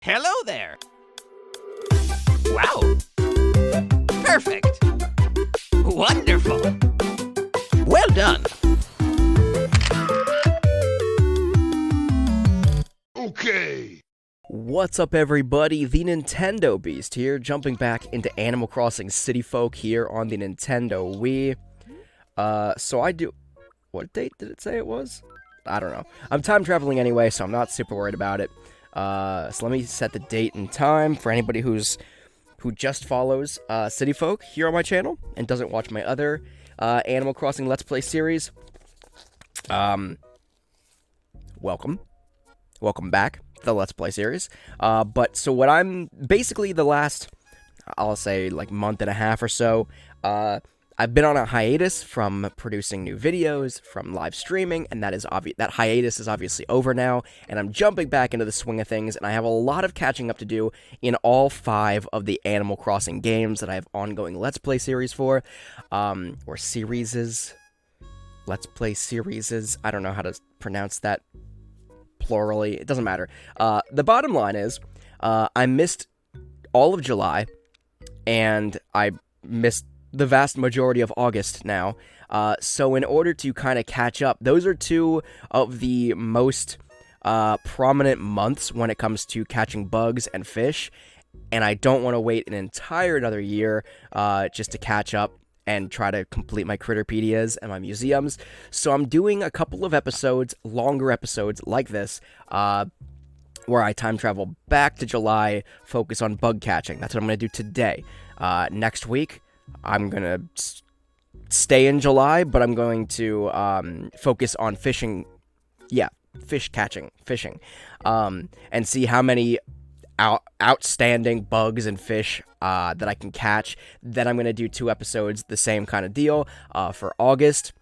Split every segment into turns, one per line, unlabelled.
Hello there! Wow! Perfect! Wonderful! Well done!
Okay!
What's up, everybody? The Nintendo Beast here, jumping back into Animal Crossing City Folk here on the Nintendo Wii. What date did it say it was? I don't know. I'm time traveling anyway, so I'm not super worried about it. So let me set the date and time for anybody who just follows City Folk here on my channel and doesn't watch my other Animal Crossing Let's Play series. Welcome back to the Let's Play series. So what I'm basically the last, I'll say like month and a half or so, I've been on a hiatus from producing new videos, from live streaming, and that hiatus is obviously over now, and I'm jumping back into the swing of things, and I have a lot of catching up to do in all 5 of the Animal Crossing games that I have ongoing Let's Play series for, or serieses, Let's Play serieses, I don't know how to pronounce that plurally, it doesn't matter. The bottom line is, I missed all of July, and I missed the vast majority of August now, so in order to kind of catch up, those are 2 of the most prominent months when it comes to catching bugs and fish, and I don't want to wait an entire another year just to catch up and try to complete my Critterpedias and my museums, so I'm doing a couple of episodes, longer episodes like this, where I time travel back to July, focus on bug catching. That's what I'm going to do today. Next week, I'm going to stay in July, but I'm going to focus on fishing. Yeah, fishing. And see how many outstanding bugs and fish that I can catch. Then I'm going to do 2 episodes, the same kind of deal, for August.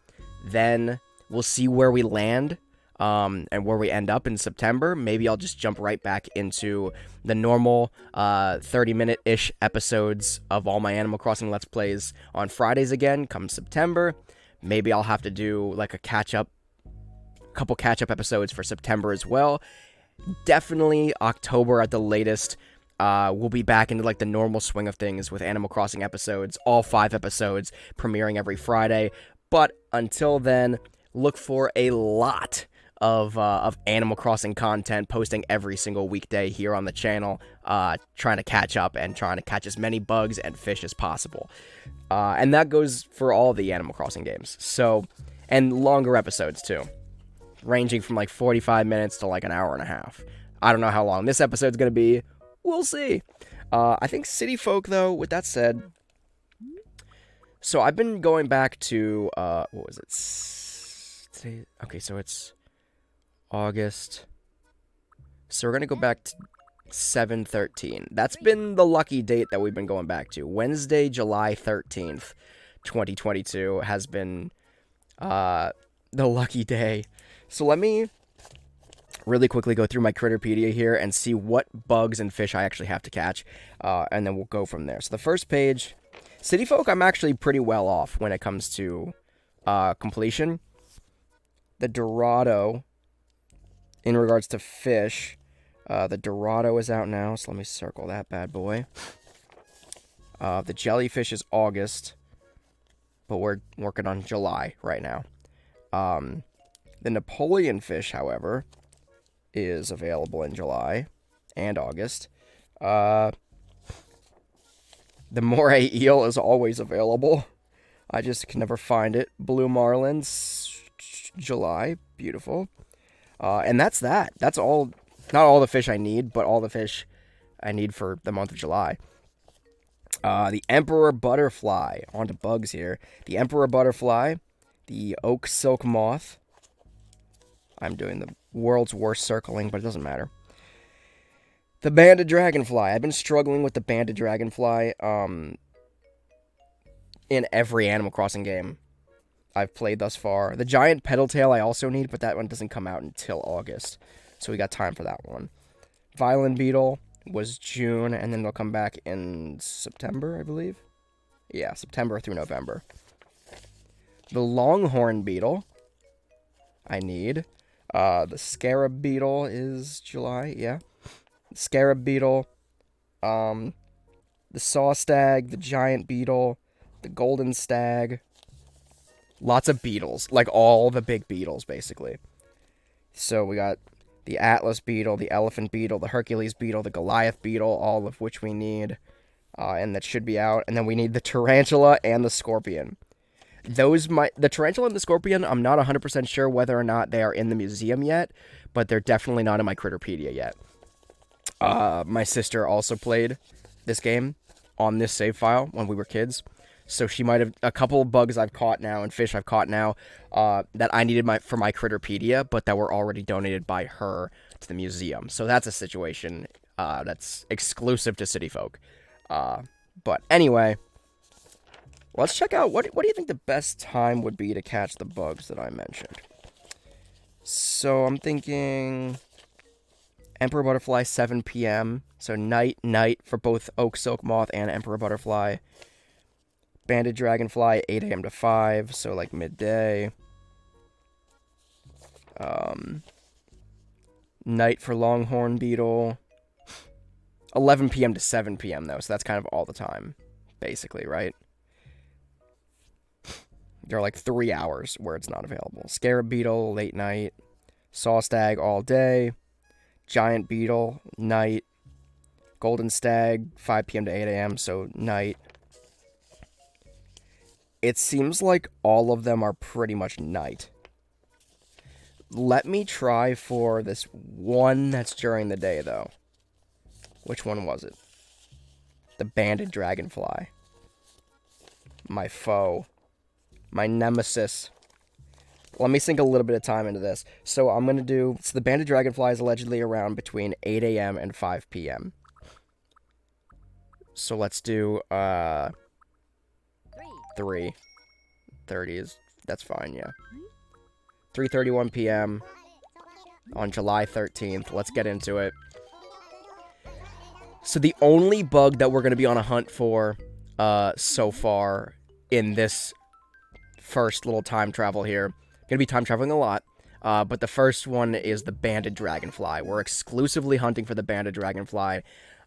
Then we'll see where we land. And where we end up in September. Maybe I'll just jump right back into the normal 30-minute-ish episodes of all my Animal Crossing Let's Plays on Fridays again come September. Maybe I'll have to do like a couple catch-up episodes for September as well. Definitely October at the latest. We'll be back into like the normal swing of things with Animal Crossing episodes, all 5 episodes premiering every Friday. But until then, look for a lot of Animal Crossing content, posting every single weekday here on the channel, trying to catch up and trying to catch as many bugs and fish as possible. And that goes for all the Animal Crossing games. So, and longer episodes too, ranging from like 45 minutes to like an hour and a half. I don't know how long this episode's gonna be. We'll see. I think City Folk, though, with that said, so I've been going back to, what was it? Today? Okay, so it's August. So we're going to go back to 7/13. That's been the lucky date that we've been going back to. Wednesday, July 13th, 2022 has been the lucky day. So let me really quickly go through my Critterpedia here and see what bugs and fish I actually have to catch, and then we'll go from there. So the first page, City Folk, I'm actually pretty well off when it comes to completion. The Dorado, in regards to fish, the Dorado is out now, so let me circle that bad boy. The Jellyfish is August, but we're working on July right now. The Napoleon fish, however, is available in July and August. The Moray eel is always available. I just can never find it. Blue marlins, July, beautiful. And that's that. That's all, not all the fish I need, but all the fish I need for the month of July. The Emperor Butterfly, on to bugs here. The Emperor Butterfly, the Oak Silk Moth. I'm doing the world's worst circling, but it doesn't matter. The Banded Dragonfly. I've been struggling with the Banded Dragonfly in every Animal Crossing game I've played thus far. The Giant Petaltail I also need, but that one doesn't come out until August, so we got time for that one. Violin Beetle was June, and then they'll come back in September, I believe. Yeah, September through November. The Longhorn Beetle I need. The Scarab Beetle is July, yeah. Scarab Beetle, the Saw Stag, the Giant Beetle, the Golden Stag. Lots of beetles, like all the big beetles, basically. So we got the Atlas Beetle, the Elephant Beetle, the Hercules Beetle, the Goliath Beetle, all of which we need, and that should be out. And then we need the Tarantula and the Scorpion. The Tarantula and the Scorpion, I'm not 100% sure whether or not they are in the museum yet, but they're definitely not in my Critterpedia yet. My sister also played this game on this save file when we were kids. So she might have a couple of bugs I've caught now and fish I've caught now that I needed for my Critterpedia, but that were already donated by her to the museum. So that's a situation that's exclusive to City Folk. But anyway, let's check out what do you think the best time would be to catch the bugs that I mentioned? So I'm thinking Emperor Butterfly 7 p.m. So night for both Oak Silk Moth and Emperor Butterfly. Banded Dragonfly, 8 a.m. to 5, so like midday. Night for Longhorn Beetle. 11 p.m. to 7 p.m. though, so that's kind of all the time, basically, right? There are like 3 hours where it's not available. Scarab Beetle, late night. Saw Stag, all day. Giant Beetle, night. Golden Stag, 5 p.m. to 8 a.m., so night. It seems like all of them are pretty much night. Let me try for this one that's during the day, though. Which one was it? The Banded Dragonfly. My foe. My nemesis. Let me sink a little bit of time into this. So I'm going to do... So the Banded Dragonfly is allegedly around between 8 a.m. and 5 p.m. So let's do... 3:30 is... That's fine, yeah. 3:31 p.m. on July 13th. Let's get into it. So the only bug that we're going to be on a hunt for so far in this first little time travel here, going to be time traveling a lot, but the first one is the Banded Dragonfly. We're exclusively hunting for the Banded Dragonfly.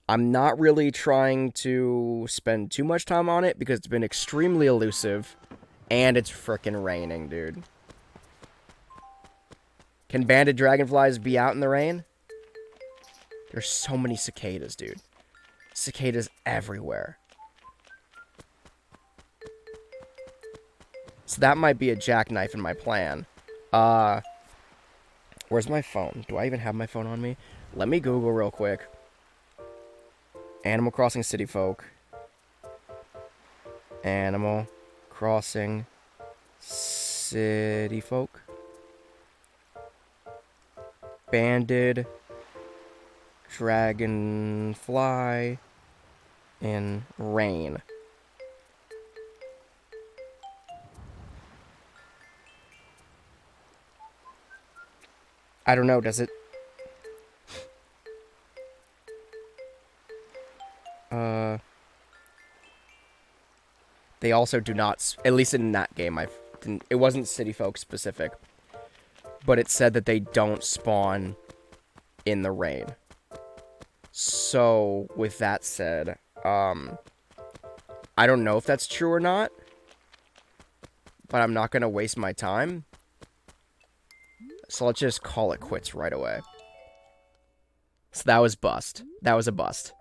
I'm not really trying to spend too much time on it because it's been extremely elusive, and it's frickin' raining, dude. Can Banded Dragonflies be out in the rain? There's so many cicadas, dude. Cicadas everywhere. So that might be a jackknife in my plan. Where's my phone? Do I even have my phone on me? Let me Google real quick. Animal Crossing City Folk. Animal Crossing City Folk. Banded Dragonfly in rain. I don't know, does it? They also do not, at least in that game, it wasn't City Folk specific, but it said that they don't spawn in the rain. So, with that said, I don't know if that's true or not, but I'm not going to waste my time. So let's just call it quits right away. So that was bust. That was a bust.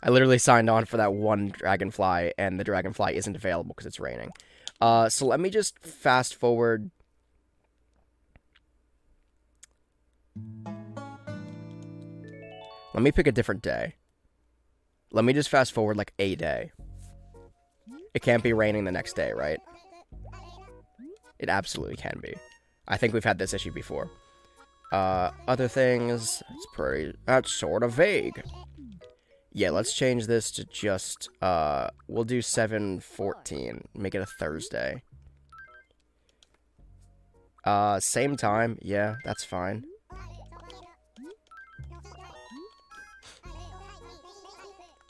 I literally signed on for that one Dragonfly, and the Dragonfly isn't available because it's raining. So let me just fast forward. Let me pick a different day. Let me just fast forward like a day. It can't be raining the next day, right? It absolutely can be. I think we've had this issue before. Other things, that's sort of vague. Yeah, let's change this to just, we'll do 7/14, make it a Thursday. Same time, yeah, that's fine.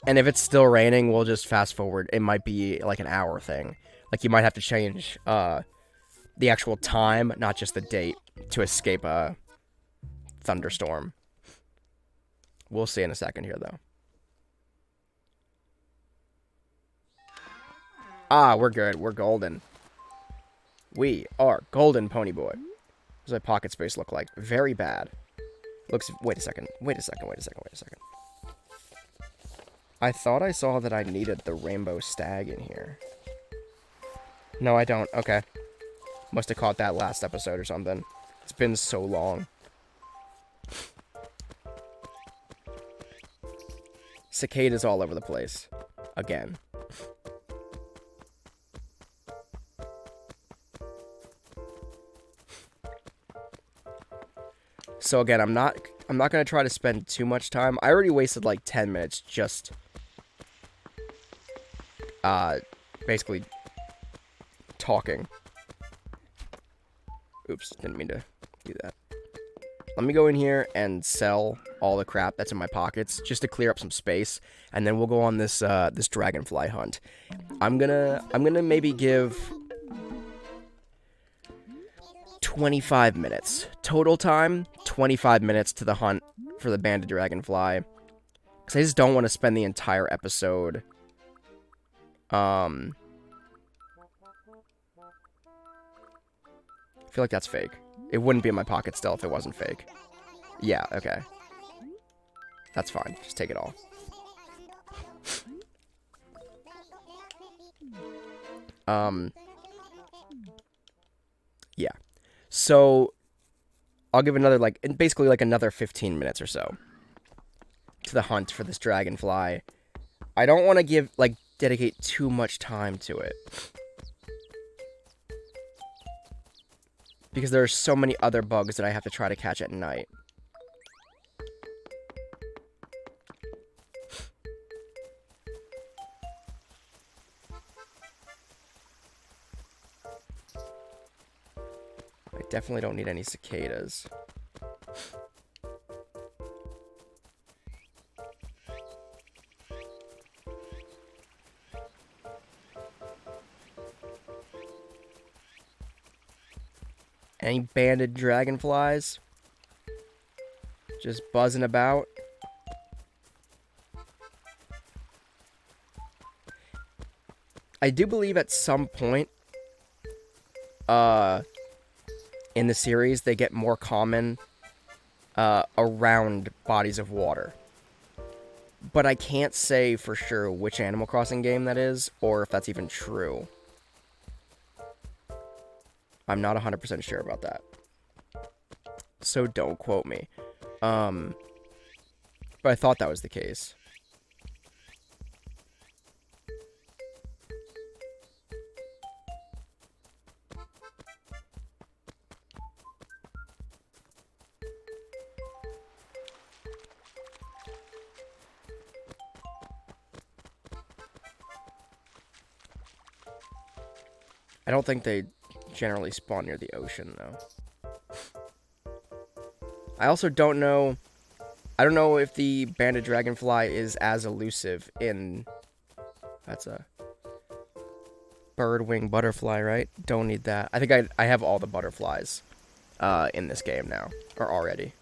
And if it's still raining, we'll just fast forward. It might be like an hour thing. Like, you might have to change, the actual time, not just the date, to escape a thunderstorm. We'll see in a second here, though. Ah, we're good. We're golden. We are golden, pony boy. What does my pocket space look like? Very bad. Looks... Wait a second. Wait a second. Wait a second. Wait a second. I thought I saw that I needed the rainbow stag in here. No, I don't. Okay. Must have caught that last episode or something. It's been so long. Cicadas all over the place. Again. So again, I'm not going to try to spend too much time. I already wasted like 10 minutes just basically talking. Oops, didn't mean to do that. Let me go in here and sell all the crap that's in my pockets just to clear up some space, and then we'll go on this this dragonfly hunt. I'm gonna maybe give 25 minutes total time. 25 minutes to the hunt for the banded dragonfly, because I just don't want to spend the entire episode I feel like that's fake. It wouldn't be in my pocket still if it wasn't fake. Yeah, okay. That's fine. Just take it all. Yeah. So, I'll give another, like, basically, like, another 15 minutes or so to the hunt for this dragonfly. I don't want to give, like, dedicate too much time to it, because there are so many other bugs that I have to try to catch at night. I definitely don't need any cicadas. Any banded dragonflies? Just buzzing about. I do believe at some point in the series they get more common around bodies of water. But I can't say for sure which Animal Crossing game that is, or if that's even true. I'm not 100% sure about that. So don't quote me. But I thought that was the case. I don't think they generally spawn near the ocean, though. I also don't know... I don't know if the banded dragonfly is as elusive in... That's a... bird-wing butterfly, right? Don't need that. I think I have all the butterflies in this game now. Or already.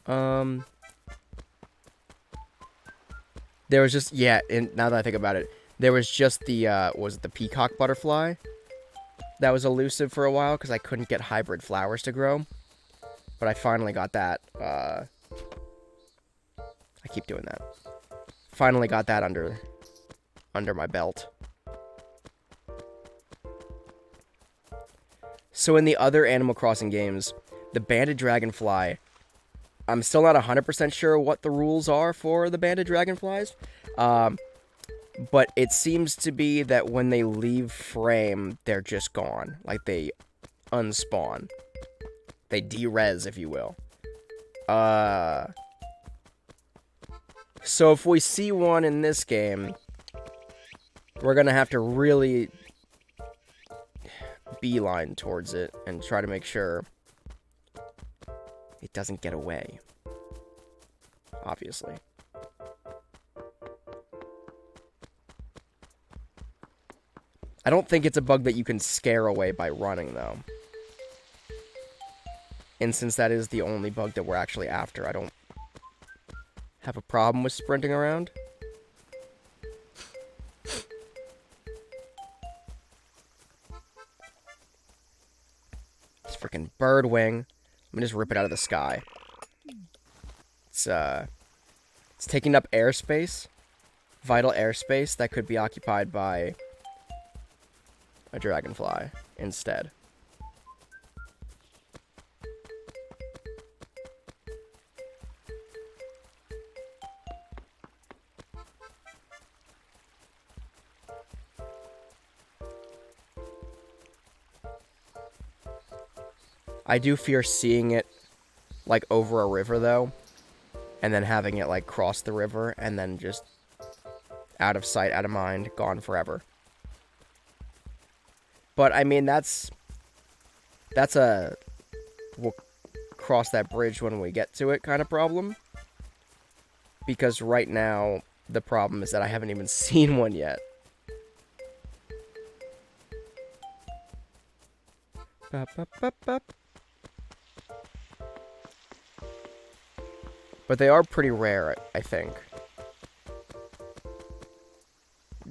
There was just... Yeah, now that I think about it, there was just the... was it the peacock butterfly? That was elusive for a while because I couldn't get hybrid flowers to grow. But I finally got that. I keep doing that. Finally got that under my belt. So in the other Animal Crossing games, the banded dragonfly, I'm still not 100% sure what the rules are for the banded dragonflies. But it seems to be that when they leave frame, they're just gone. Like, they unspawn. They de-res, if you will. So if we see one in this game, we're gonna have to really beeline towards it and try to make sure it doesn't get away. Obviously. I don't think it's a bug that you can scare away by running, though. And since that is the only bug that we're actually after, I don't have a problem with sprinting around. This freaking bird wing. Let me just rip it out of the sky. It's taking up airspace. Vital airspace that could be occupied by a dragonfly instead. I do fear seeing it, like, over a river, though, and then having it, like, cross the river, and then just out of sight, out of mind, gone forever. But, I mean, that's a we'll cross that bridge when we get to it kind of problem. Because right now, the problem is that I haven't even seen one yet. Ba, ba, ba, ba. But they are pretty rare, I think.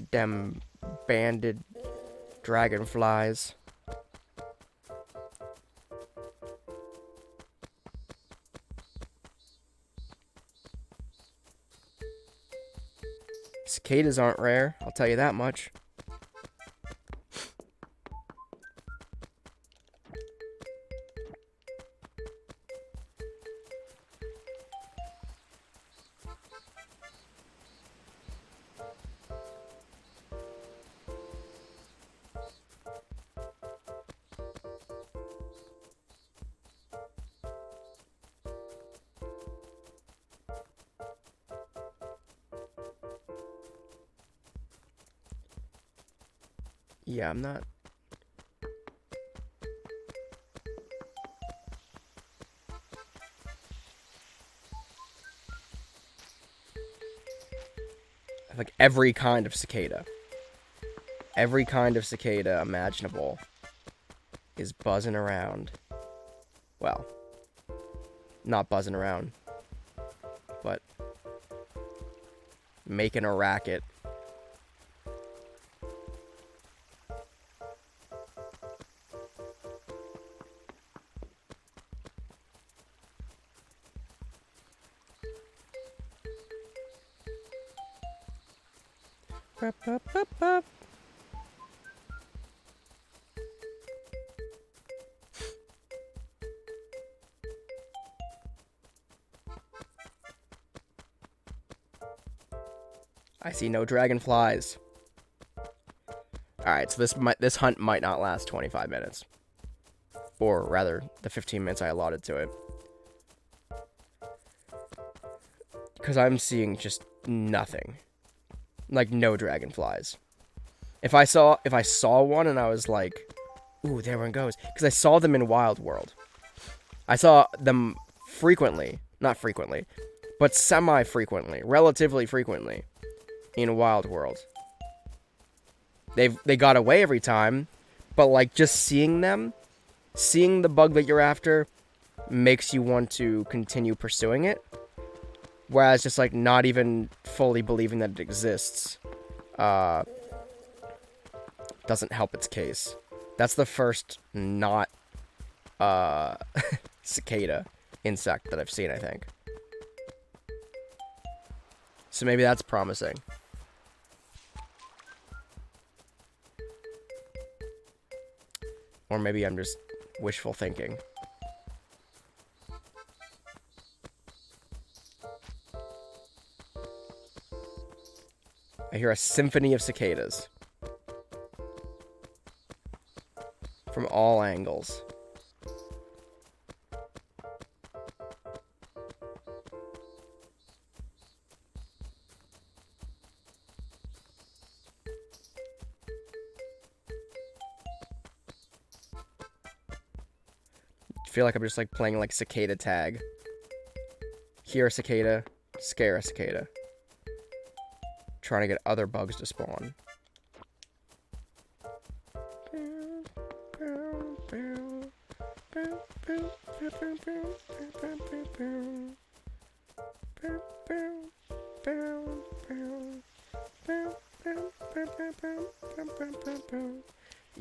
Them banded dragonflies. Cicadas aren't rare, I'll tell you that much. Yeah, I'm not... Like, every kind of cicada. Every kind of cicada imaginable is buzzing around. Well, not buzzing around, but making a racket. I see no dragonflies. Alright, so this hunt might not last 25 minutes. Or rather, the 15 minutes I allotted to it. Because I'm seeing just nothing. Like, no dragonflies. If I saw one and I was like, ooh, there one goes. Because I saw them in Wild World. I saw them frequently. Not frequently. But semi-frequently. Relatively frequently. In Wild World. They got away every time. But, like, just seeing them. Seeing the bug that you're after. Makes you want to continue pursuing it. Whereas just, like, not even fully believing that it exists, doesn't help its case. That's the first not, cicada insect that I've seen, I think. So maybe that's promising. Or maybe I'm just wishful thinking. I hear a symphony of cicadas. From all angles. I feel like I'm just like playing like cicada tag. Hear a cicada, scare a cicada. Trying to get other bugs to spawn.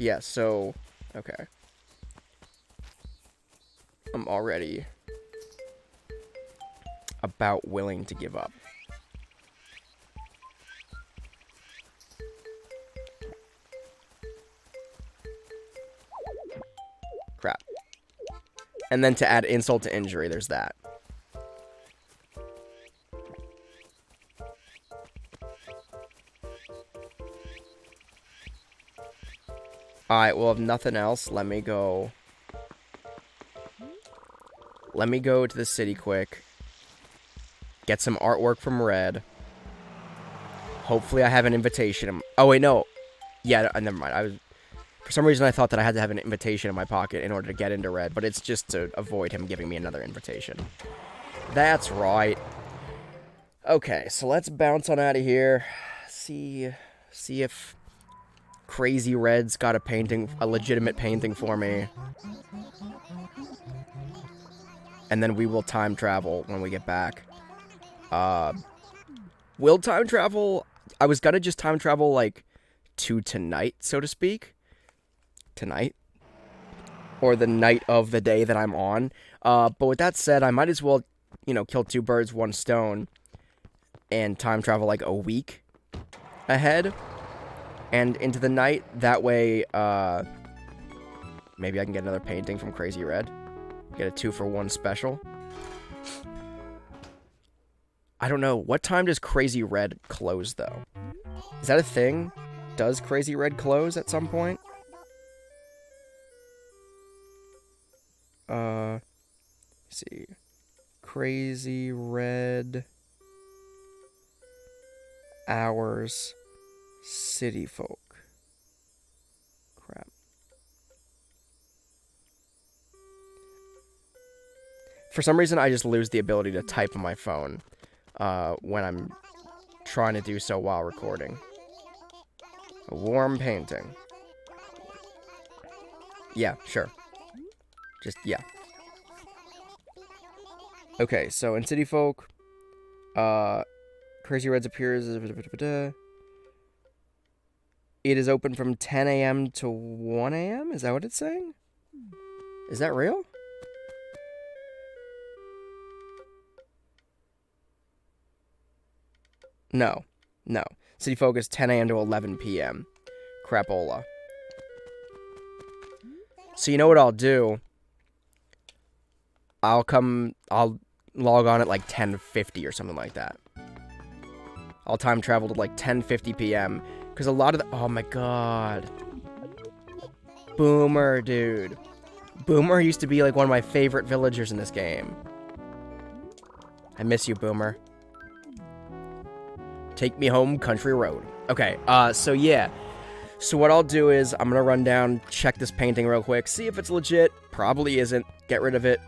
Yeah, so... Okay. I'm already about willing to give up. Crap. And then to add insult to injury, there's that. Alright, well, if nothing else, let me go... Let me go to the city quick. Get some artwork from Red. Hopefully I have an invitation. Oh, wait, no. Yeah, never mind. For some reason, I thought that I had to have an invitation in my pocket in order to get into Red, but it's just to avoid him giving me another invitation. That's right. Okay, so let's bounce on out of here. See if Crazy Red's got a legitimate painting for me. And then we will time travel when we get back. Will time travel... I was gonna just time travel, like, to tonight, so to speak. Tonight. Or the night of the day that I'm on. But with that said, I might as well, you know, kill two birds, one stone. And time travel, like, a week ahead. And into the night. That way, maybe I can get another painting from Crazy Red. Get a 2-for-1 special. I don't know. What time does Crazy Red close, though? Is that a thing? Does Crazy Red close at some point? Let's see. Crazy Red... Hours... City folk. Crap. For some reason, I just lose the ability to type on my phone when I'm trying to do so while recording. A warm painting. Yeah, sure. Just, yeah. Okay, so in City Folk, Crazy Reds appears... It is open from 10 a.m. to 1 a.m.? Is that what it's saying? Is that real? No. No. City Folk is 10 a.m. to 11 p.m. Crapola. So you know what I'll do? I'll log on at like 10:50 or something like that. I'll time travel to like 10:50 p.m. Because a lot of the... Oh my god. Boomer, dude. Boomer used to be like one of my favorite villagers in this game. I miss you, Boomer. Take me home, country road. Okay, so yeah. So what I'll do is, I'm gonna run down, check this painting real quick, see if it's legit. Probably isn't. Get rid of it.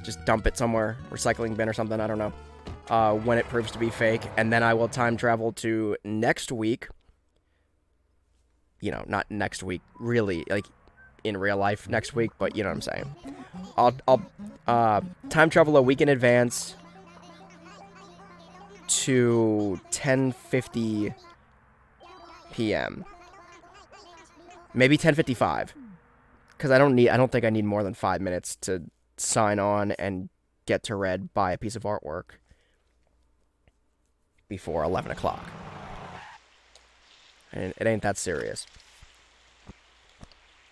Just dump it somewhere. Recycling bin or something, I don't know. When it proves to be fake. And then I will time travel to next week. You know, not next week, really, like, in real life next week, but you know what I'm saying. I'll time travel a week in advance to 10:50 p.m. Maybe 10:55, because I don't think I need more than 5 minutes to sign on and get to Red, buy a piece of artwork before 11 o'clock. And it ain't that serious.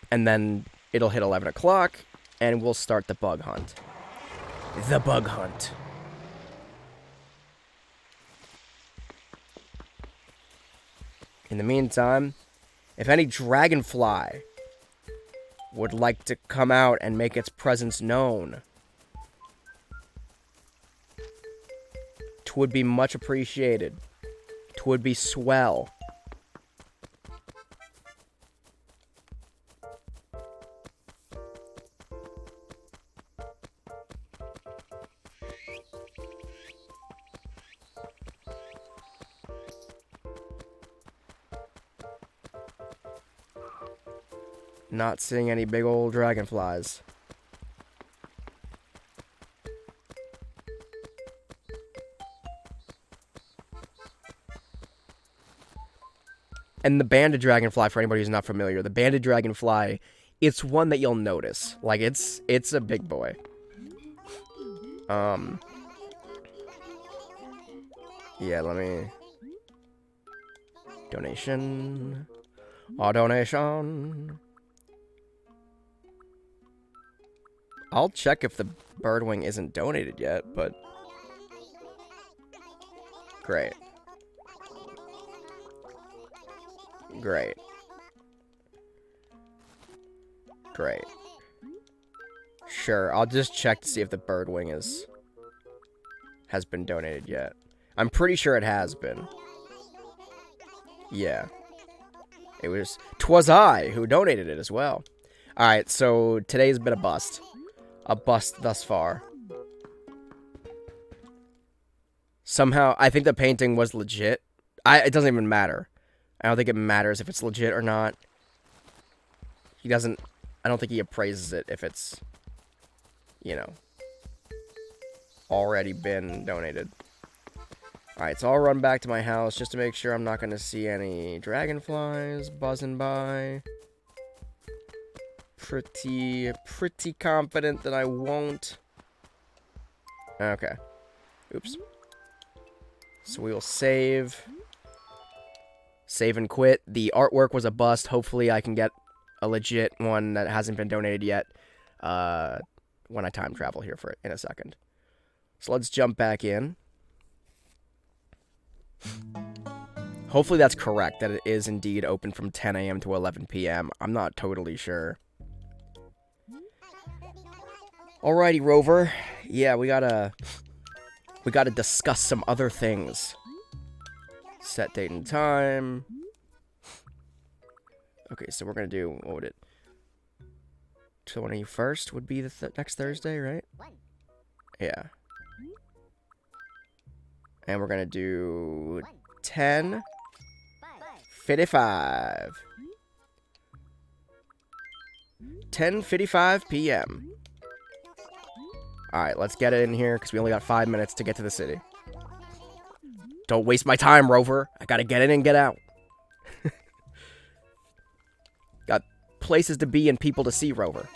And then it'll hit 11 o'clock, and we'll start the bug hunt. The bug hunt. In the meantime, if any Dragonfly would like to come out and make its presence known, 'twould be much appreciated. 'Twould be swell. Not seeing any big old dragonflies. And the Banded Dragonfly, for anybody who's not familiar, the Banded Dragonfly, it's one that you'll notice. Like, it's a big boy. Yeah, let me... Donation. Donation. I'll check if the birdwing isn't donated yet, but... Great. Great. Great. Sure, I'll just check to see if the birdwing has been donated yet. I'm pretty sure it has been. Yeah. Twas I who donated it as well. Alright, so today's been a bust. A bust thus far. Somehow, I think the painting was legit. It doesn't even matter. I don't think it matters if it's legit or not. I don't think he appraises it if it's, you know, already been donated. Alright, so I'll run back to my house just to make sure I'm not going to see any dragonflies buzzing by. Pretty confident that I won't. Okay. Oops. So we will save. Save and quit. The artwork was a bust. Hopefully I can get a legit one that hasn't been donated yet when I time travel here in a second. So let's jump back in. Hopefully that's correct, that it is indeed open from 10 a.m. to 11 p.m. I'm not totally sure. Alrighty, Rover. Yeah, we gotta discuss some other things. Set date and time. Okay, so we're gonna do, what would it? 21st would be the next Thursday, right? Yeah. And we're gonna do 10:55. 10:55 p.m. Alright, let's get it in here, because we only got 5 minutes to get to the city. Don't waste my time, Rover. I gotta get in and get out. Got places to be and people to see, Rover.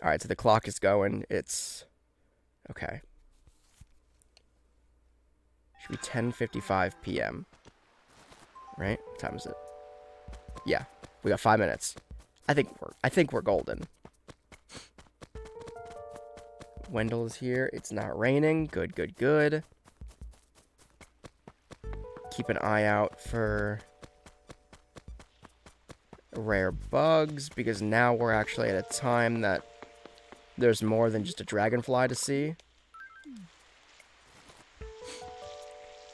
Alright, so the clock is going. It's... okay. Should be 10:55 p.m. Right? What time is it? Yeah, we got 5 minutes. I think we're golden. Wendell is here. It's not raining. Good, good, good. Keep an eye out for rare bugs, because now we're actually at a time that there's more than just a dragonfly to see.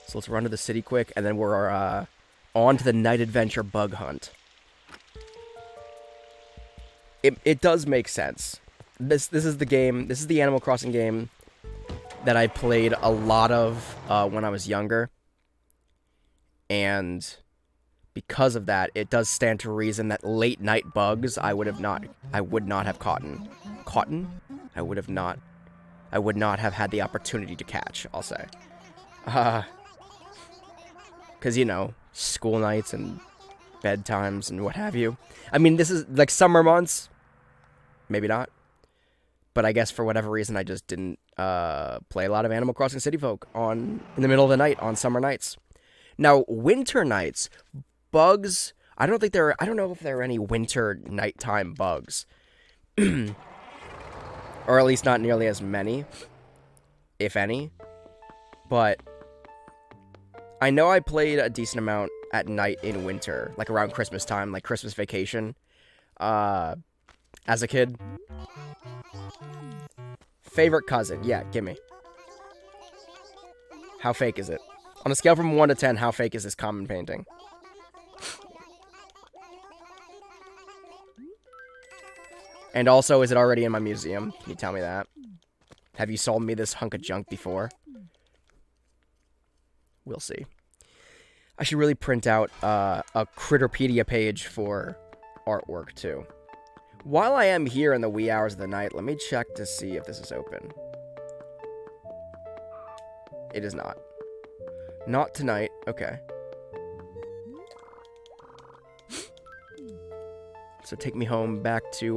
So let's run to the city quick, and then we're on to the night adventure bug hunt. It does make sense. This is the game. This is the Animal Crossing game that I played a lot of when I was younger, and because of that, it does stand to reason that late night bugs I would not have caught. I would not have had the opportunity to catch, I'll say. Because, you know, school nights and bedtimes and what have you. I mean, this is like summer months. Maybe not. But I guess for whatever reason, I just didn't play a lot of Animal Crossing City Folk in the middle of the night on summer nights. Now, winter nights, bugs, I don't know if there are any winter nighttime bugs. Or at least not nearly as many, if any. But I know I played a decent amount at night in winter, like around Christmas time, like Christmas vacation, as a kid. Favorite cousin, yeah, gimme. How fake is it? On a scale from 1 to 10, how fake is this common painting? And also, is it already in my museum? Can you tell me that? Have you sold me this hunk of junk before? We'll see. I should really print out a Critterpedia page for artwork, too. While I am here in the wee hours of the night, let me check to see if this is open. It is not. Not tonight. Okay. So take me home back to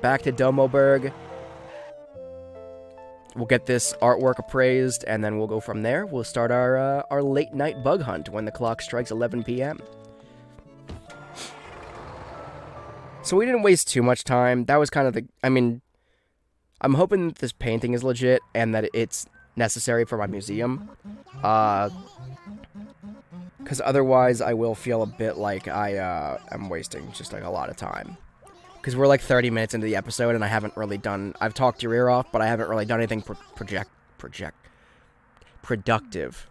Domoburg. We'll get this artwork appraised, and then we'll go from there. We'll start our late night bug hunt when the clock strikes 11 p.m. So we didn't waste too much time. That was kind of I'm hoping that this painting is legit and that it's necessary for my museum. Because otherwise I will feel a bit like I'm wasting just like a lot of time. Because we're like 30 minutes into the episode and I haven't really done... I've talked your ear off, but I haven't really done anything productive.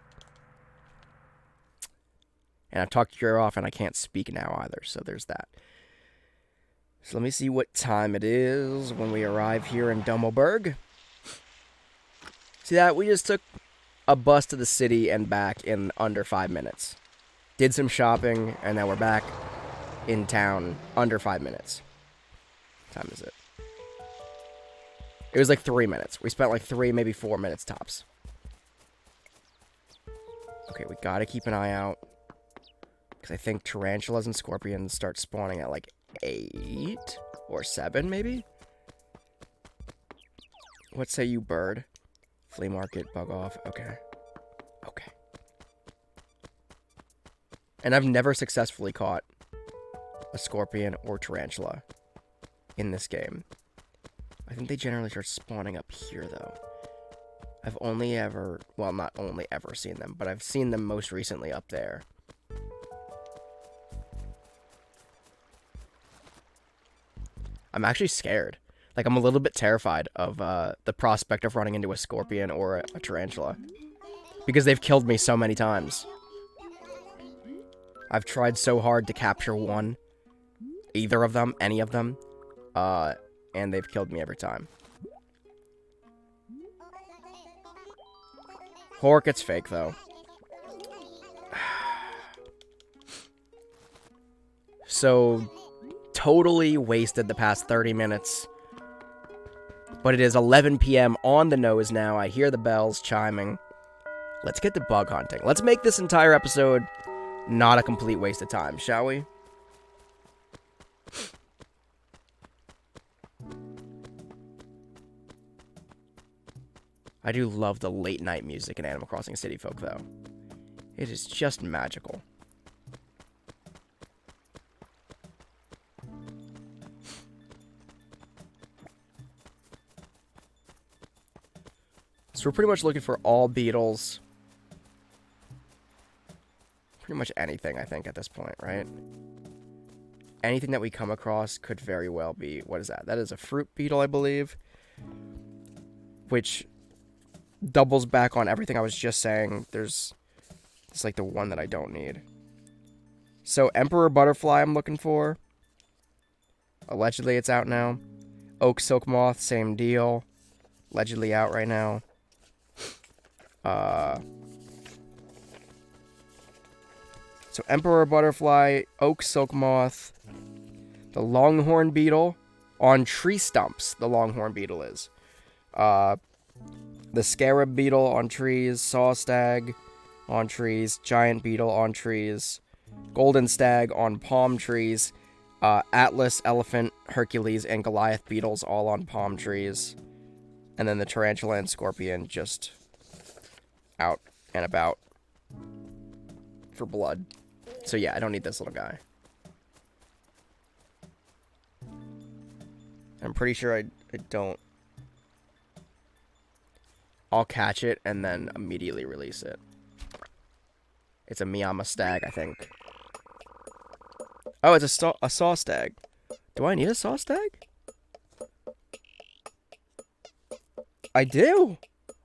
And I've talked your ear off and I can't speak now either, so there's that. So let me see what time it is when we arrive here in Domoburg. See that? We just took a bus to the city and back in under 5 minutes. Did some shopping, and now we're back in town under 5 minutes. What time is it? It was like 3 minutes. We spent like 3, maybe 4 minutes tops. Okay, we gotta keep an eye out. Because I think Tarantulas and Scorpions start spawning at like 8 or 7, maybe? What say you, bird? Flea market, bug off. Okay. Okay. And I've never successfully caught a scorpion or tarantula in this game. I think they generally start spawning up here, though. I've only ever, well, not only ever seen them, but I've seen them most recently up there. I'm actually scared. Like, I'm a little bit terrified of the prospect of running into a scorpion or a tarantula. Because they've killed me so many times. I've tried so hard to capture one. Either of them, any of them. And they've killed me every time. Hork, it's fake, though. So... totally wasted the past 30 minutes. But it is 11 p.m. on the nose now. I hear the bells chiming. Let's get to bug hunting. Let's make this entire episode not a complete waste of time, shall we? I do love the late night music in Animal Crossing City Folk, though. It is just magical. So we're pretty much looking for all beetles. Pretty much anything, I think, at this point, right? Anything that we come across could very well be... what is that? That is a fruit beetle, I believe. Which doubles back on everything I was just saying. It's like the one that I don't need. So Emperor Butterfly I'm looking for. Allegedly it's out now. Oak Silk Moth, same deal. Allegedly out right now. So Emperor Butterfly, Oak Silk Moth, the Longhorn Beetle, on tree stumps, the Longhorn Beetle is. The Scarab Beetle on trees, Saw Stag on trees, Giant Beetle on trees, Golden Stag on palm trees, Atlas, Elephant, Hercules, and Goliath Beetles all on palm trees. And then the Tarantula and Scorpion just out and about for blood. So yeah, I don't need this little guy. I'm pretty sure I don't. I'll catch it and then immediately release it. It's a Miyama Stag, I think. Oh, it's a Saw Stag. Do I need a Saw Stag? I do!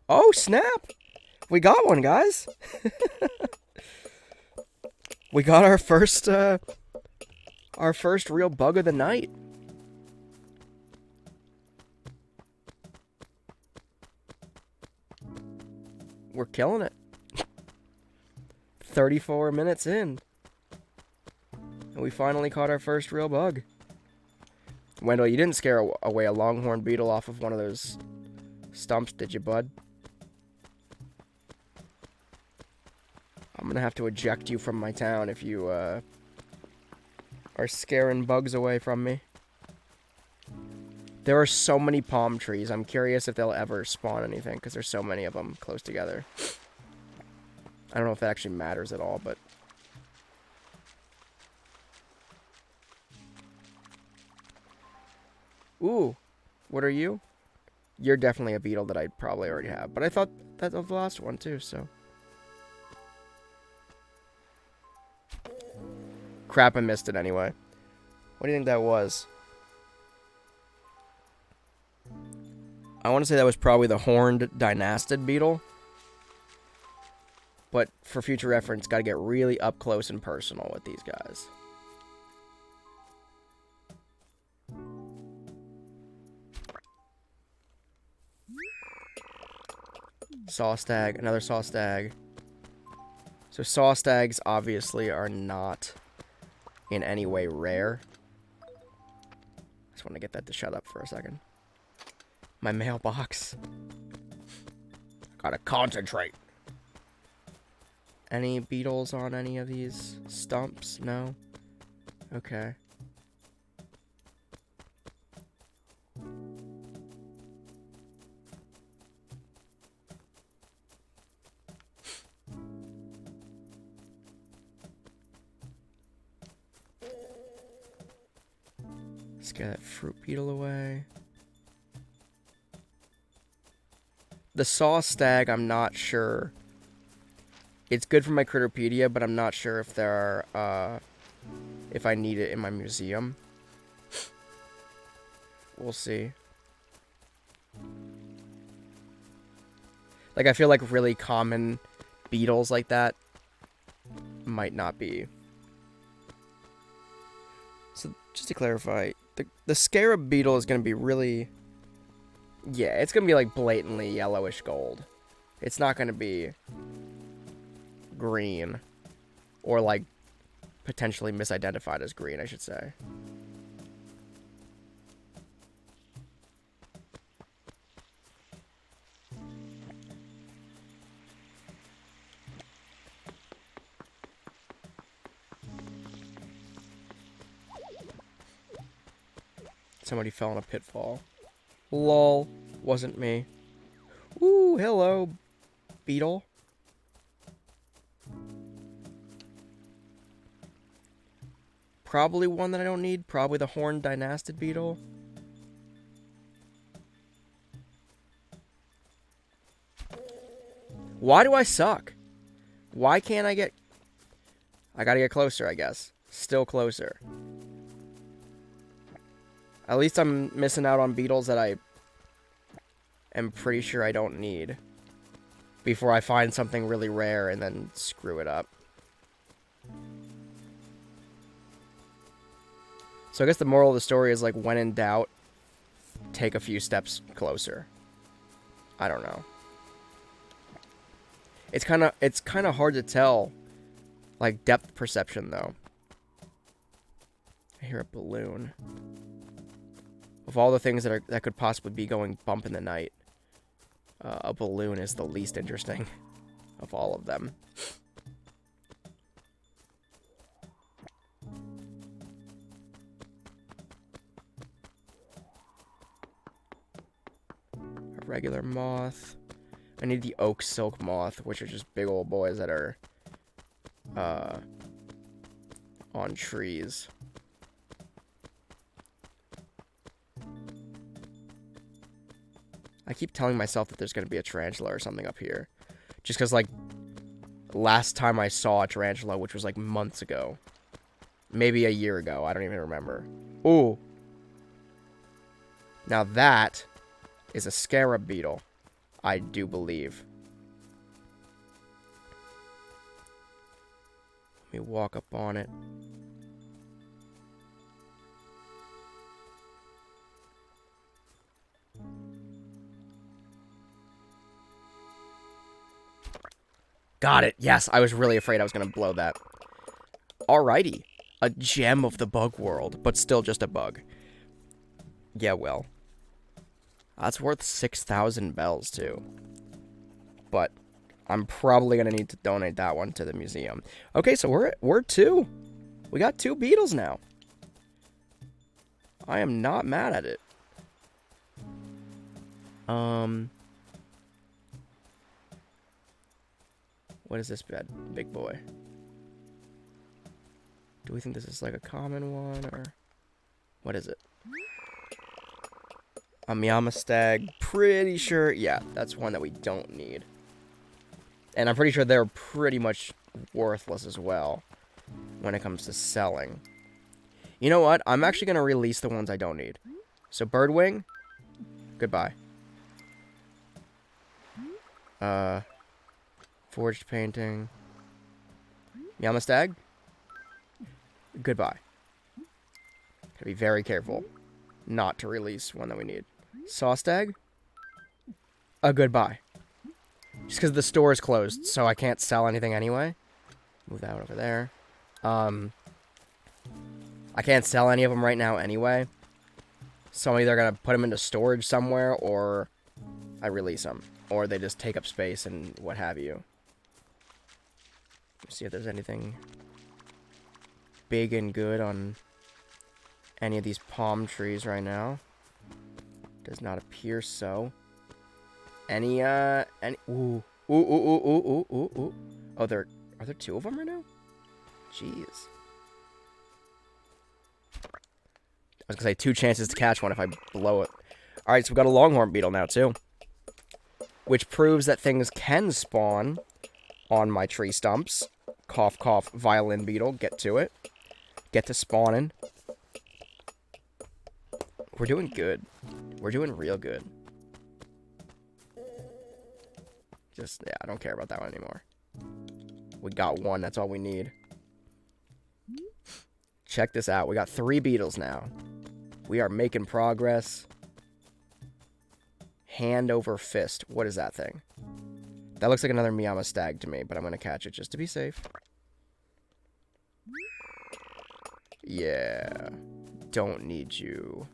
Oh, snap! We got one, guys! We got our first real bug of the night. We're killing it. 34 minutes in. And we finally caught our first real bug. Wendell, you didn't scare away a Longhorn Beetle off of one of those stumps, did you, bud? I'm gonna have to eject you from my town if you are scaring bugs away from me. There are so many palm trees. I'm curious if they'll ever spawn anything, because there's so many of them close together. I don't know if that actually matters at all, but... Ooh, what are you? You're definitely a beetle that I'd probably already have, but I thought that of the last one too, so... Crap, I missed it anyway. What do you think that was? I want to say that was probably the horned Dynasted Beetle. But for future reference, got to get really up close and personal with these guys. Saw Stag, another Saw Stag. So Saw Stags obviously are not in any way rare. Just want to get that to shut up for a second. My mailbox. Gotta concentrate. Any beetles on any of these stumps? No? Okay. Let's get that fruit beetle away. The Saw Stag, I'm not sure. It's good for my Critterpedia, but I'm not sure if there are, if I need it in my museum. We'll see. Like, I feel like really common beetles like that might not be. So, just to clarify, the Scarab Beetle is going to be really... Yeah, it's going to be like blatantly yellowish gold. It's not going to be green. Or like potentially misidentified as green, I should say. Somebody fell in a pitfall. Lol, wasn't me. Ooh, hello, beetle. Probably one that I don't need. Probably the horned Dynasted Beetle. Why do I suck? Why can't I get... I gotta get closer, I guess. Still closer. At least I'm missing out on beetles that I am pretty sure I don't need. Before I find something really rare and then screw it up. So I guess the moral of the story is, like, when in doubt, take a few steps closer. I don't know. It's kind of hard to tell, like, depth perception, though. I hear a balloon. Of all the things that could possibly be going bump in the night, a balloon is the least interesting of all of them. A regular moth. I need the oak silk moth, which are just big old boys that are on trees. I keep telling myself that there's going to be a tarantula or something up here. Just because, like, last time I saw a tarantula, which was, like, months ago. Maybe a year ago. I don't even remember. Ooh. Now that is a Scarab Beetle. I do believe. Let me walk up on it. Got it. Yes, I was really afraid I was going to blow that. Alrighty. A gem of the bug world, but still just a bug. Yeah, well. That's worth 6,000 bells, too. But I'm probably going to need to donate that one to the museum. Okay, so we're two. We got 2 beetles now. I am not mad at it. What is this big boy? Do we think this is like a common one, or what is it? A Miyama Stag. Pretty sure, yeah, that's one that we don't need. And I'm pretty sure they're pretty much worthless as well when it comes to selling. You know what? I'm actually going to release the ones I don't need. So, Birdwing, goodbye. Forged Painting. Miyama Stag, goodbye. Gotta be very careful not to release one that we need. Saw Stag, a goodbye. Just because the store is closed, so I can't sell anything anyway. Move that over there. I can't sell any of them right now anyway. So I'm either going to put them into storage somewhere, or I release them. Or they just take up space and what have you. Let's see if there's anything big and good on any of these palm trees right now. Does not appear so. Any, ooh. Oh, are there two of them right now? Jeez. I was gonna say 2 chances to catch one if I blow it. Alright, so we've got a Longhorn Beetle now, too. Which proves that things can spawn on my tree stumps. Cough, cough, Violin Beetle. Get to it. Get to spawning. We're doing good. We're doing real good. Just, yeah, I don't care about that one anymore. We got one. That's all we need. Check this out. We got 3 beetles now. We are making progress. Hand over fist. What is that thing? That looks like another Miyama Stag to me, but I'm going to catch it just to be safe. Yeah. Don't need you.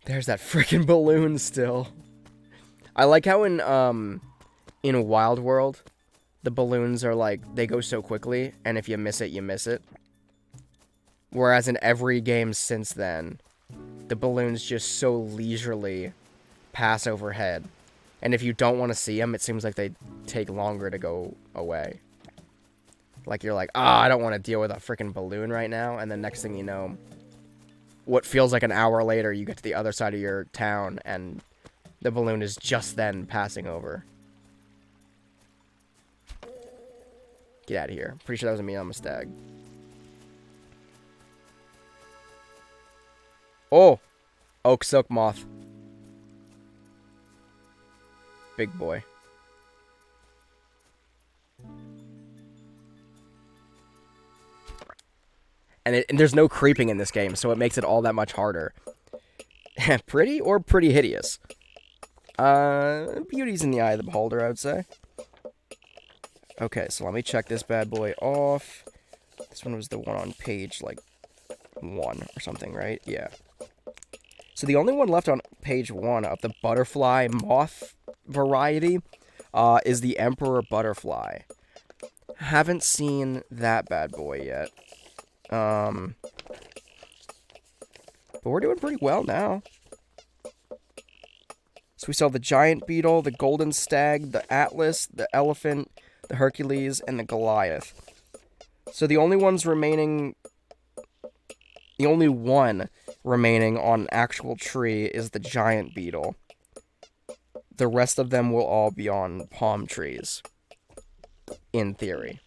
There's that freaking balloon still. I like how in Wild World, the balloons are like, they go so quickly, and if you miss it, you miss it. Whereas in every game since then, the balloons just so leisurely pass overhead. And if you don't want to see them, it seems like they take longer to go away. Like you're like, I don't want to deal with a freaking balloon right now. And then next thing you know, what feels like an hour later, you get to the other side of your town, and the balloon is just then passing over. Get out of here. Pretty sure that was a Miyama Stag. Oh! Oak Silk Moth. Big boy. And there's no creeping in this game, so it makes it all that much harder. Pretty or pretty hideous? Beauty's in the eye of the beholder, I would say. Okay, so let me check this bad boy off. This one was the one on page, like, 1 or something, right? Yeah. So the only one left on page 1 of the butterfly moth variety is the Emperor Butterfly. Haven't seen that bad boy yet. But we're doing pretty well now. So we saw the Giant Beetle, the Golden Stag, the Atlas, the Elephant, the Hercules, and the Goliath. So the only one remaining on an actual tree is the Giant Beetle. The rest of them will all be on palm trees. In theory.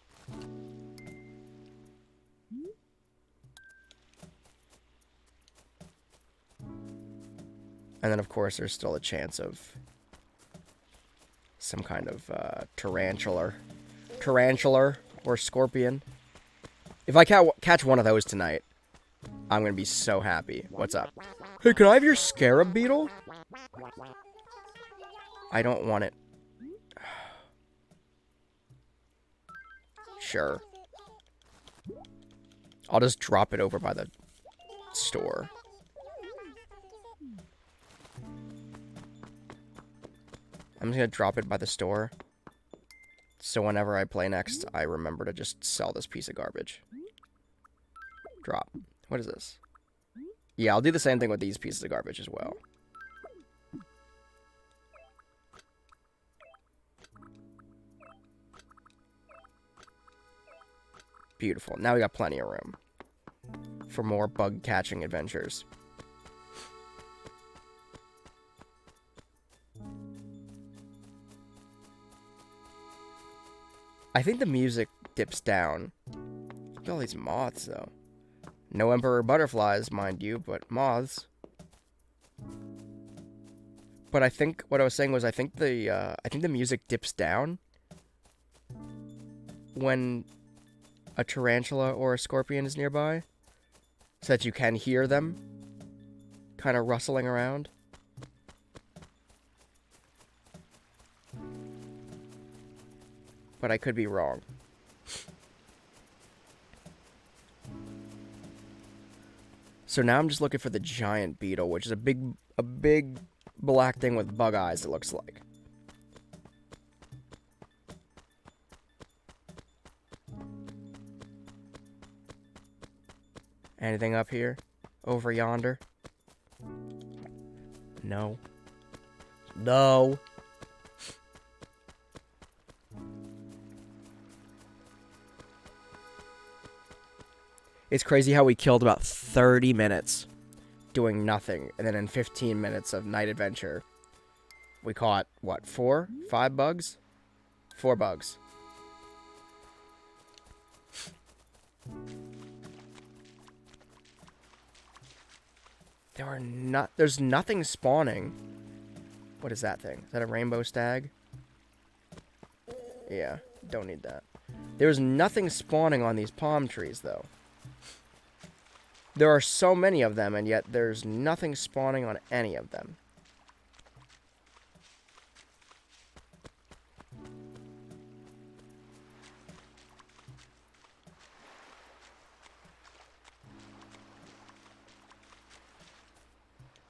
And then, of course, there's still a chance of some kind of tarantula or scorpion. If I catch one of those tonight, I'm going to be so happy. What's up? Hey, can I have your Scarab Beetle? I don't want it. Sure. I'll just drop it over by the store. I'm just gonna drop it by the store. So whenever I play next, I remember to just sell this piece of garbage. Drop. What is this? Yeah, I'll do the same thing with these pieces of garbage as well. Beautiful. Now we got plenty of room for more bug-catching adventures. I think the music dips down. Look at all these moths, though. No emperor butterflies, mind you, but moths. But I think what I was saying was I think the music dips down when a tarantula or a scorpion is nearby, so that you can hear them kind of rustling around. But I could be wrong. So now I'm just looking for the giant beetle, which is a big black thing with bug eyes, it looks like. Anything up here? Over yonder? No. No. It's crazy how we killed about 30 minutes doing nothing, and then in 15 minutes of night adventure, we caught, what, 4? 5 bugs? 4 bugs. There's nothing spawning. What is that thing? Is that a rainbow stag? Yeah, don't need that. There's nothing spawning on these palm trees, though. There are so many of them, and yet there's nothing spawning on any of them.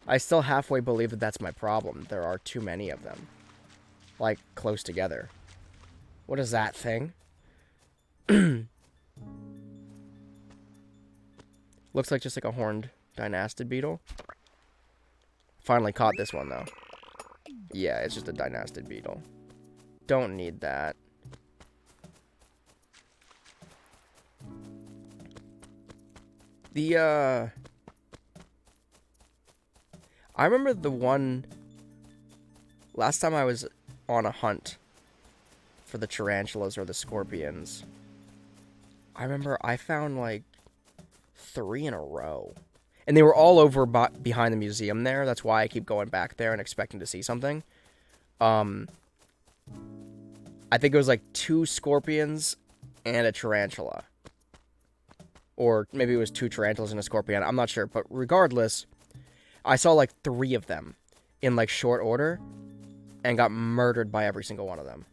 I still halfway believe that that's my problem. There are too many of them. Like, close together. What is that thing? Looks like just like a horned Dynasted beetle. Finally caught this one, though. Yeah, it's just a Dynasted beetle. Don't need that. I remember the one... Last time I was on a hunt for the tarantulas or the scorpions, I remember I found, like, 3 in a row. And they were all over behind the museum there. That's why I keep going back there and expecting to see something. I think it was, like, 2 scorpions and a tarantula. Or maybe it was 2 tarantulas and a scorpion. I'm not sure. But regardless, I saw, like, 3 of them in, like, short order and got murdered by every single one of them.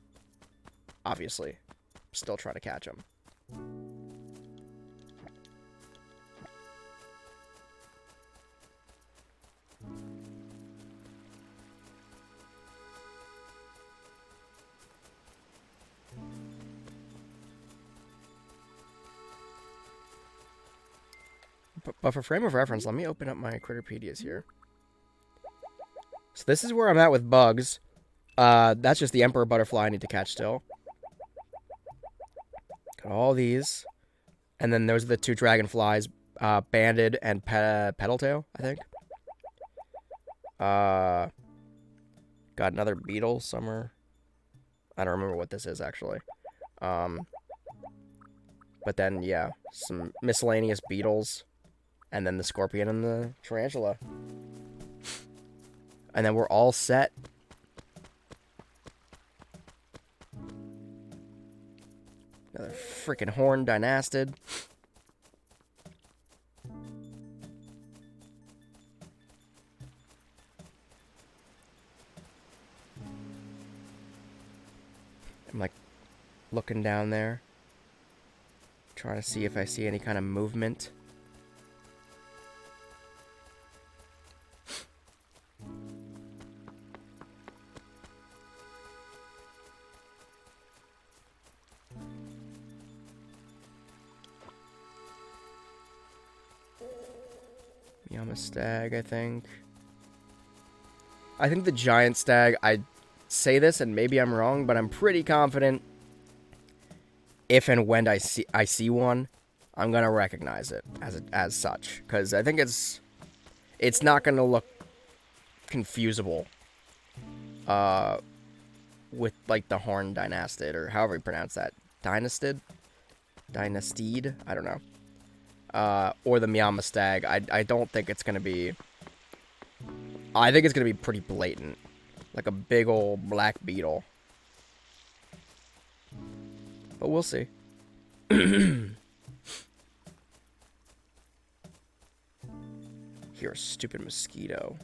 Obviously. Still trying to catch them. But for frame of reference, let me open up my Critterpedias here. So this is where I'm at with bugs. That's just the Emperor Butterfly I need to catch still. Got all these. And then those are the 2 Dragonflies, Banded and Petaltail, I think. Got another Beetle somewhere. I don't remember what this is, actually. But then, yeah, some miscellaneous beetles. And then the scorpion and the tarantula. And then we're all set. Another freaking horn Dynasted. I'm like looking down there, trying to see if I see any kind of movement. Stag, I think. I think the giant stag, I say this and maybe I'm wrong, but I'm pretty confident if and when I see one, I'm gonna recognize it as such, because I think it's not gonna look confusable with like the horn dynasted, or however you pronounce that, dynasted, I don't know, or the Miama stag. I don't think it's gonna be. I think it's gonna be pretty blatant, like a big old black beetle. But we'll see. You're a stupid mosquito.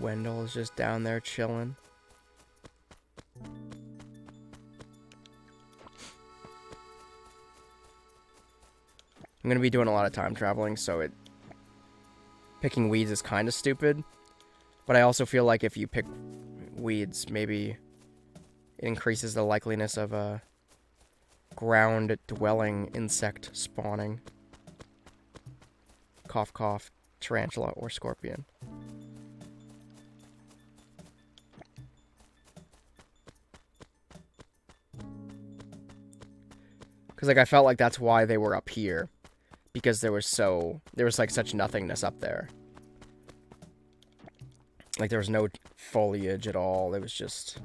Wendell is just down there chilling. I'm going to be doing a lot of time traveling, so picking weeds is kind of stupid. But I also feel like if you pick weeds, maybe it increases the likeliness of a ground-dwelling insect spawning. Cough, cough, tarantula or scorpion. Because, like, I felt like that's why they were up here. Because there was like, such nothingness up there. Like, there was no foliage at all. It was just,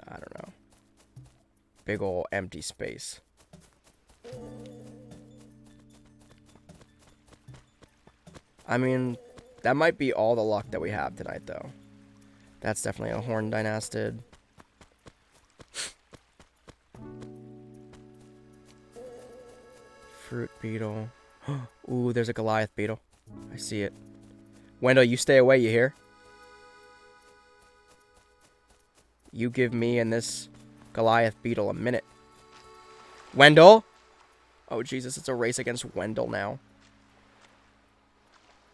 I don't know. Big ol' empty space. I mean, that might be all the luck that we have tonight, though. That's definitely a horn dynasted. Fruit beetle. Ooh, there's a Goliath beetle. I see it. Wendell, you stay away, you hear? You give me and this Goliath beetle a minute. Wendell? Oh, Jesus, it's a race against Wendell now.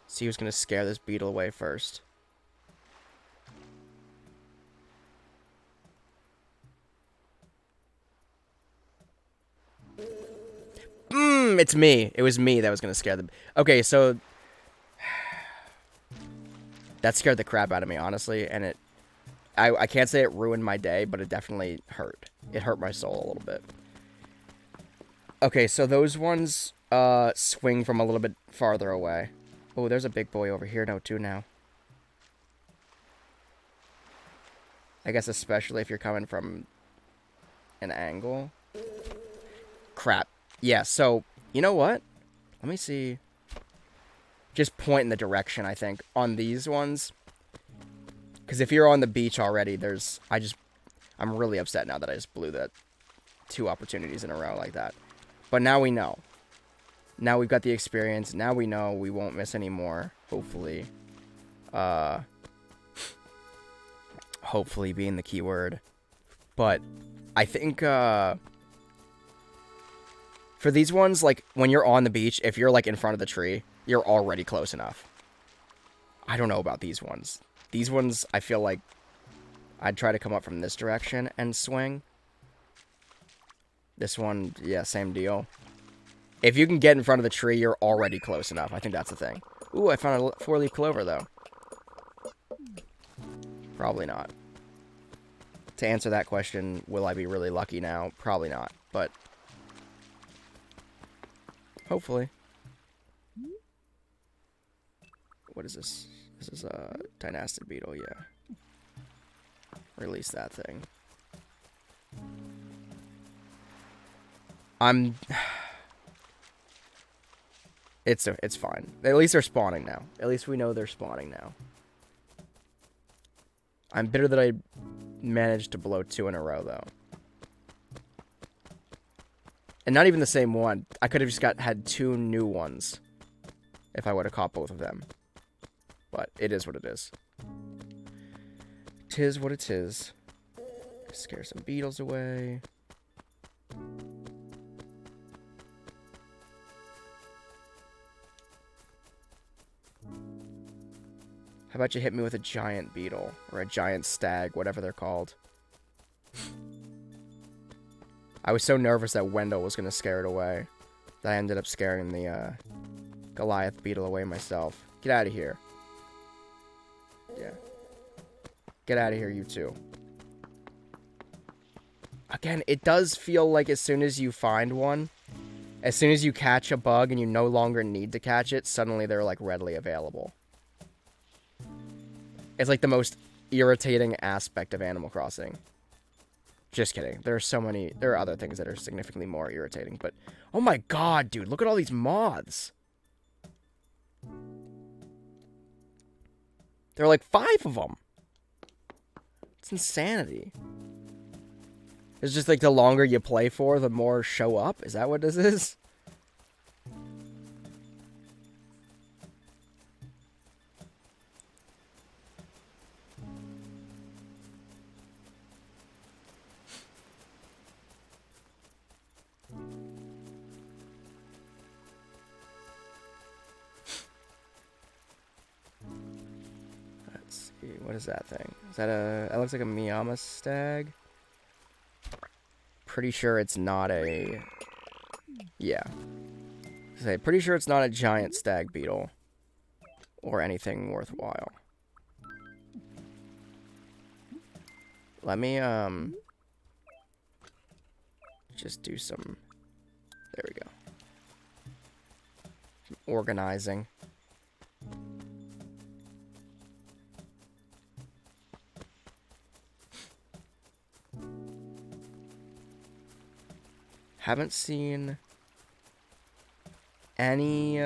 See who's gonna scare this beetle away first. It's me. It was me that was gonna scare them. Okay, so that scared the crap out of me, honestly, and I can't say it ruined my day, but it definitely hurt. It hurt my soul a little bit. Okay, so those ones swing from a little bit farther away. Oh, there's a big boy over here now. I guess especially if you're coming from an angle. Crap. Yeah, so, you know what? Let me see. Just point in the direction, I think, on these ones. Because if you're on the beach already, I'm really upset now that I just blew that 2 opportunities in a row like that. But now we know. Now we've got the experience. Now we know we won't miss any more, hopefully. Hopefully being the key word. But I think, for these ones, like, when you're on the beach, if you're, like, in front of the tree, you're already close enough. I don't know about these ones. These ones, I feel like I'd try to come up from this direction and swing. This one, yeah, same deal. If you can get in front of the tree, you're already close enough. I think that's the thing. Ooh, I found a 4-leaf clover, though. Probably not. To answer that question, will I be really lucky now? Probably not, but hopefully. What is this? This is a Dynasted Beetle, yeah. Release that thing. It's fine. At least they're spawning now. At least we know they're spawning now. I'm bitter that I managed to blow 2 in a row, though. And not even the same one. I could have just had 2 new ones if I would have caught both of them. But it is what it is. 'Tis what it is. Scare some beetles away. How about you hit me with a giant beetle? Or a giant stag, whatever they're called. I was so nervous that Wendell was going to scare it away that I ended up scaring the Goliath Beetle away myself. Get out of here. Yeah. Get out of here, you two. Again, it does feel like as soon as you find one, as soon as you catch a bug and you no longer need to catch it, suddenly they're, like, readily available. It's, like, the most irritating aspect of Animal Crossing. Just kidding. There are other things that are significantly more irritating, but... Oh my god, dude, look at all these moths! There are, like, 5 of them! It's insanity. It's just like the longer you play for, the more show up? Is that what this is? Let's see, what is that thing? Is that that looks like a Miyama stag? Pretty sure it's not a... Yeah. Pretty sure it's not a giant stag beetle. Or anything worthwhile. Let me, just do some... There we go. Some organizing. Haven't seen any,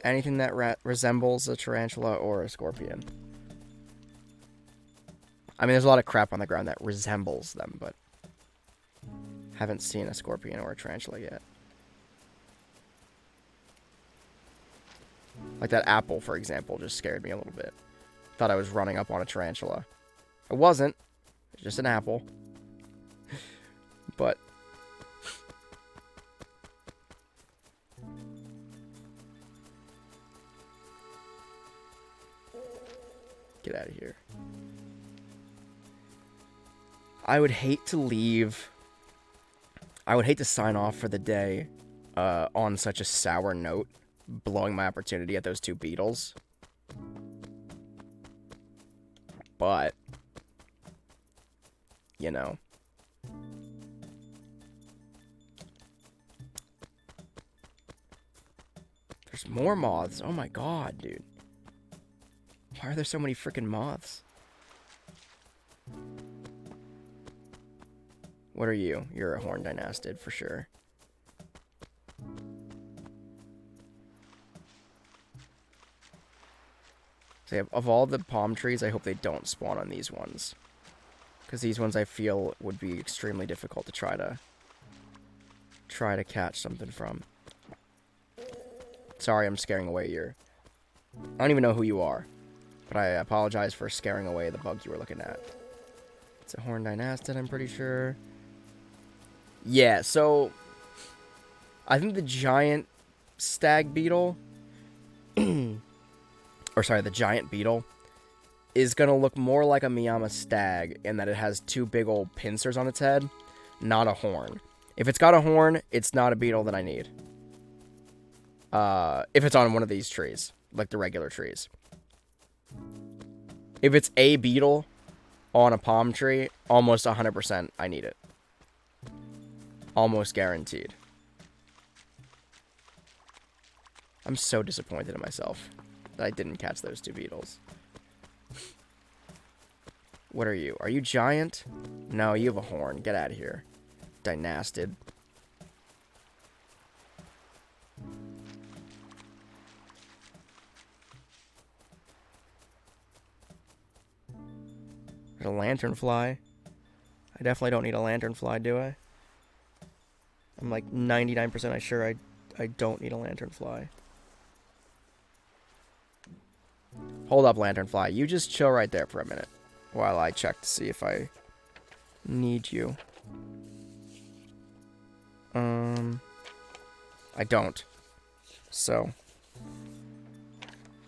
anything that resembles a tarantula or a scorpion. I mean, there's a lot of crap on the ground that resembles them, but haven't seen a scorpion or a tarantula yet. Like that apple, for example, just scared me a little bit. Thought I was running up on a tarantula. I wasn't. It's just an apple. But get out of here. I would hate to leave. I would hate to sign off for the day on such a sour note, blowing my opportunity at those 2 beetles. But, you know. There's more moths. Oh my god, dude. Why are there so many freaking moths? What are you? You're a horn dynasted for sure. So of all the palm trees, I hope they don't spawn on these ones. Because these ones I feel would be extremely difficult to try to catch something from. Sorry, I'm scaring away your... I don't even know who you are. But I apologize for scaring away the bug you were looking at. It's a horn dynasted, I'm pretty sure. Yeah, so... I think the giant stag beetle... or sorry, the giant beetle... is going to look more like a Miyama stag in that it has 2 big old pincers on its head. Not a horn. If it's got a horn, it's not a beetle that I need. If it's on one of these trees, like the regular trees. If it's a beetle on a palm tree, almost 100% I need it. Almost guaranteed. I'm so disappointed in myself that I didn't catch those 2 beetles. What are you? Are you giant? No, you have a horn. Get out of here. Dynasted. There's a lanternfly. I definitely don't need a lanternfly, do I? I'm like 99% sure I don't need a lanternfly. Hold up, Lanternfly. You just chill right there for a minute while I check to see if I need you. I don't. So,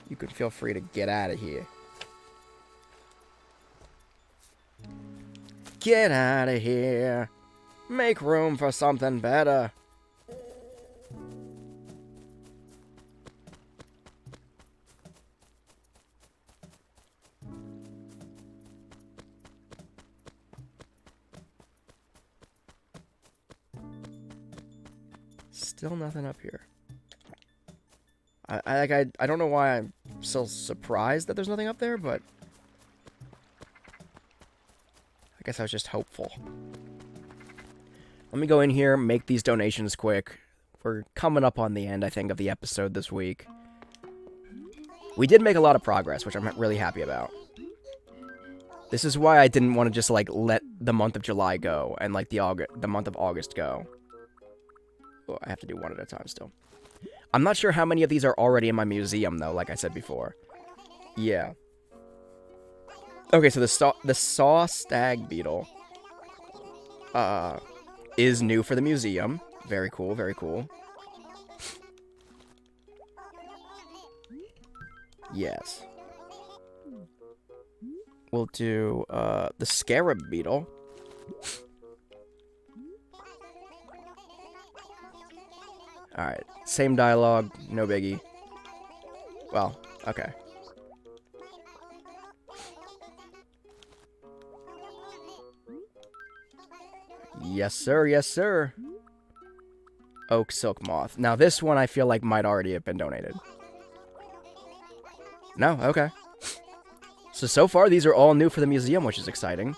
You can feel free to get out of here. Get out of here. Make room for something better. Still nothing up here. I don't know why I'm so surprised that there's nothing up there, but I guess I was just hopeful. Let me go in here, make these donations quick. We're coming up on the end, I think, of the episode this week. We did make a lot of progress, which I'm really happy about. This is why I didn't want to just, like, let the month of July go and, like, the month of August go. Oh, I have to do one at a time still. I'm not sure how many of these are already in my museum, though, like I said before. Yeah. Okay, so the Saw Stag Beetle is new for the museum. Very cool, very cool. Yes. We'll do the Scarab Beetle. Alright, same dialogue, no biggie. Well, okay. Yes, sir, yes, sir. Oak Silk Moth. Now, this one I feel like might already have been donated. No? Okay. So far, these are all new for the museum, which is exciting.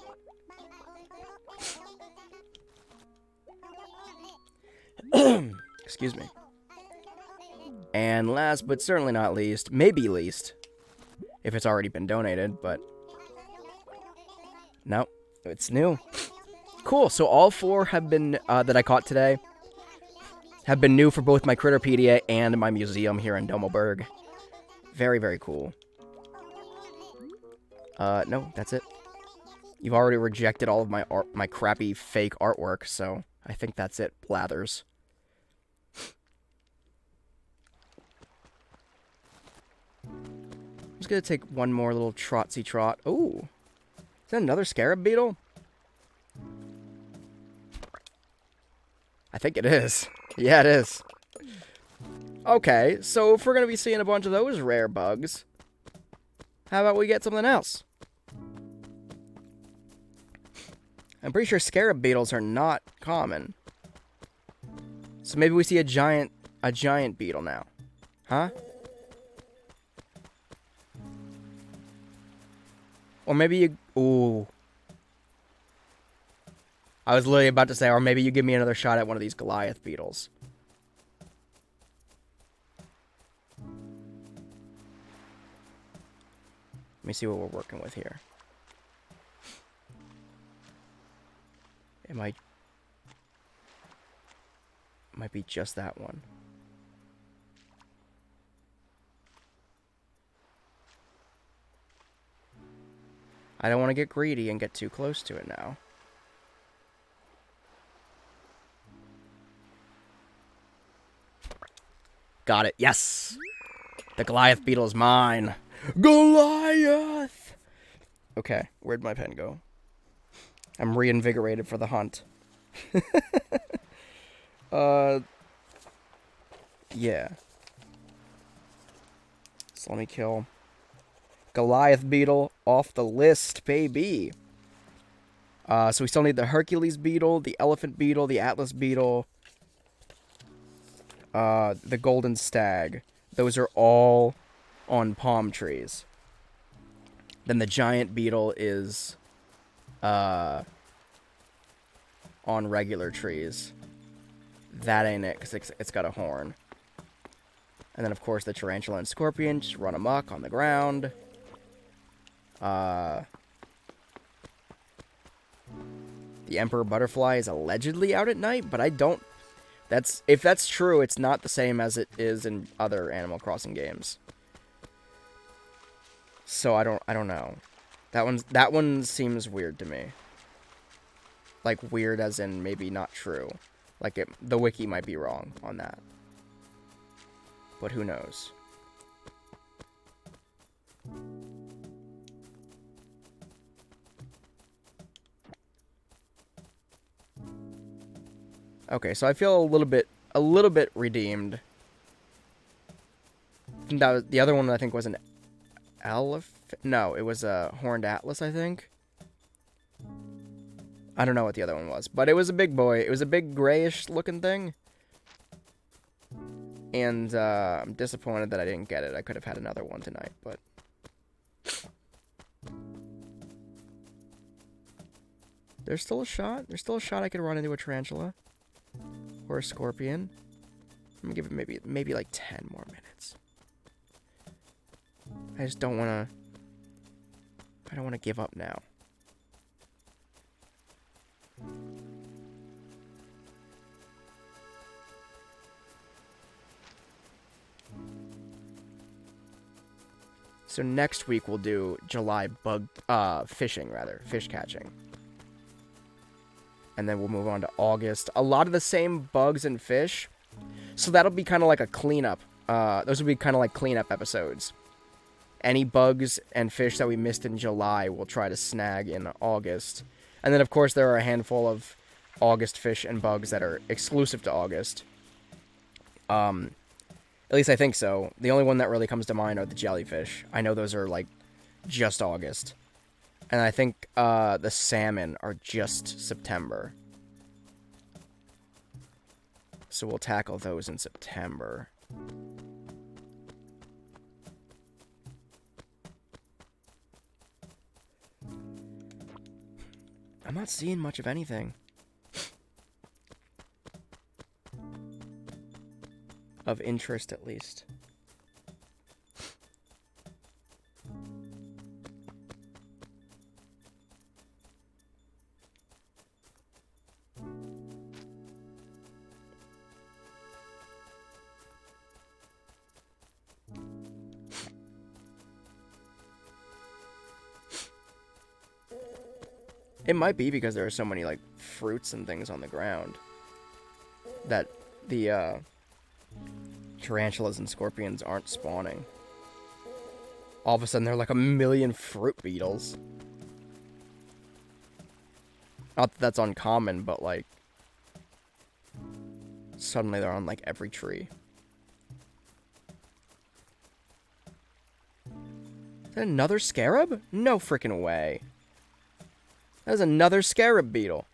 Excuse me. And last, but certainly not least, maybe least, if it's already been donated, but no, it's new. Cool, so all four have been, that I caught today, have been new for both my Critterpedia and my museum here in Domelberg. Very, very cool. No, that's it. You've already rejected all of my crappy fake artwork, so I think that's it, Blathers. I'm just gonna take one more little trotsy trot. Ooh. Is that another Scarab Beetle? I think it is. Yeah, it is. Okay, so if we're gonna be seeing a bunch of those rare bugs, how about we get something else? I'm pretty sure Scarab Beetles are not common. So maybe we see a giant beetle now. Huh? Or maybe you... Ooh. I was literally about to say, or maybe you give me another shot at one of these Goliath Beetles. Let me see what we're working with here. It might be just that one. I don't want to get greedy and get too close to it now. Got it. Yes! The Goliath Beetle is mine. Goliath! Okay, where'd my pen go? I'm reinvigorated for the hunt. Yeah. So let me kill Goliath Beetle off the list, baby. So we still need the Hercules Beetle, the Elephant Beetle, the Atlas Beetle, the Golden Stag. Those are all on palm trees. Then the Giant Beetle is on regular trees. That ain't it, because it's got a horn. And then, of course, the Tarantula and Scorpions just run amok on the ground. The Emperor Butterfly is allegedly out at night, but I don't... If that's true, it's not the same as it is in other Animal Crossing games. So I don't know. That one seems weird to me. Like, weird as in maybe not true. Like, the wiki might be wrong on that. But who knows? Okay, so I feel a little bit redeemed. That was, the other one I think was an elephant. No, it was a horned atlas, I think. I don't know what the other one was, but it was a big boy. It was a big grayish looking thing. And I'm disappointed that I didn't get it. I could have had another one tonight, but... There's still a shot. There's still a shot I could run into a tarantula. Or a scorpion. I'm gonna give it maybe like 10 more minutes. I just don't want to... I don't want to give up now. So next week we'll do July fish catching. And then we'll move on to August. A lot of the same bugs and fish. So that'll be kind of like a cleanup. Those will be kind of like cleanup episodes. Any bugs and fish that we missed in July, we'll try to snag in August. And then, of course, there are a handful of August fish and bugs that are exclusive to August. At least I think so. The only one that really comes to mind are the jellyfish. I know those are, like, just August. And I think the salmon are just September. So we'll tackle those in September. I'm not seeing much of anything. Of interest, at least. It might be because there are so many, like, fruits and things on the ground that the, tarantulas and scorpions aren't spawning. All of a sudden, there are, like, a million fruit beetles. Not that that's uncommon, but, like, suddenly they're on, like, every tree. Is that another scarab? No freaking way. That is another Scarab Beetle.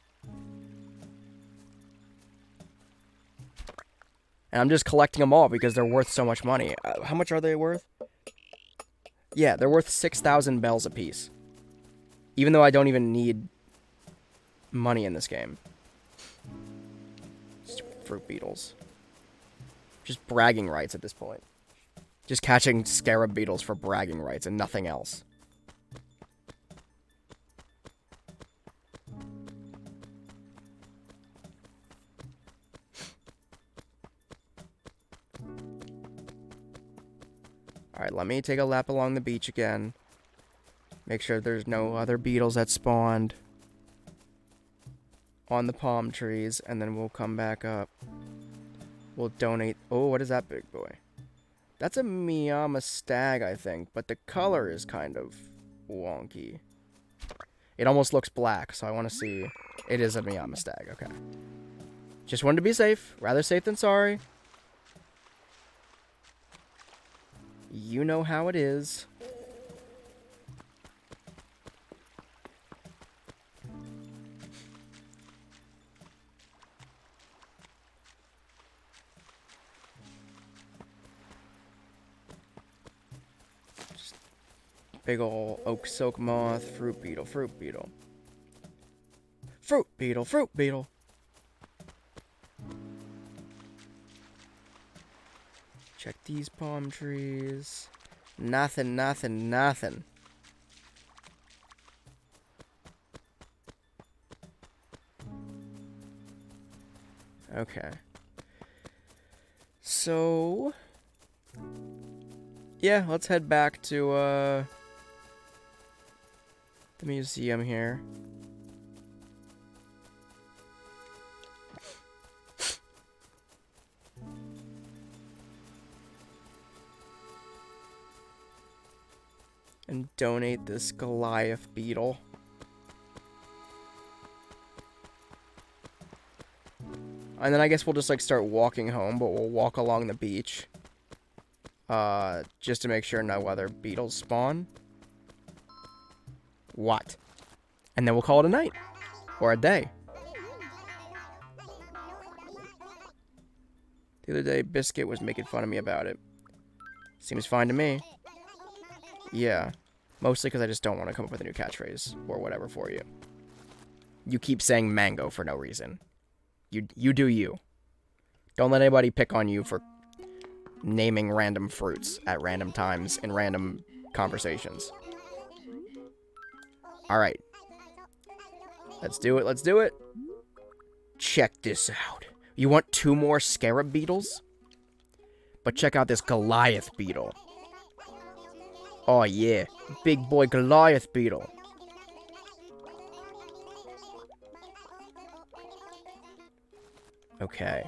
And I'm just collecting them all because they're worth so much money. How much are they worth? Yeah, they're worth 6,000 bells apiece. Even though I don't even need money in this game. Stupid fruit beetles. Just bragging rights at this point. Just catching Scarab Beetles for bragging rights and nothing else. Alright, let me take a lap along the beach again. Make sure there's no other beetles that spawned on the palm trees, and then we'll come back up. We'll donate... Oh, what is that big boy? That's a Miyama Stag, I think, but the color is kind of wonky. It almost looks black, so I want to see... It is a Miyama Stag, okay. Just wanted to be safe. Rather safe than sorry. You know how it is. Just big ol' oak silk moth, fruit beetle, fruit beetle. Fruit beetle, fruit beetle. Check these palm trees. Nothing, nothing, nothing. Okay. So... yeah, let's head back to, the museum here. And donate this Goliath Beetle. And then I guess we'll just, like, start walking home, but we'll walk along the beach. Just to make sure no other beetles spawn. What? And then we'll call it a night. Or a day. The other day, Biscuit was making fun of me about it. Seems fine to me. Yeah. Mostly because I just don't want to come up with a new catchphrase. Or whatever for you. You keep saying mango for no reason. You do you. Don't let anybody pick on you for naming random fruits at random times in random conversations. Alright. Let's do it, let's do it. Check this out. You want 2 more Scarab Beetles? But check out this Goliath Beetle. Oh yeah, big boy Goliath Beetle. Okay.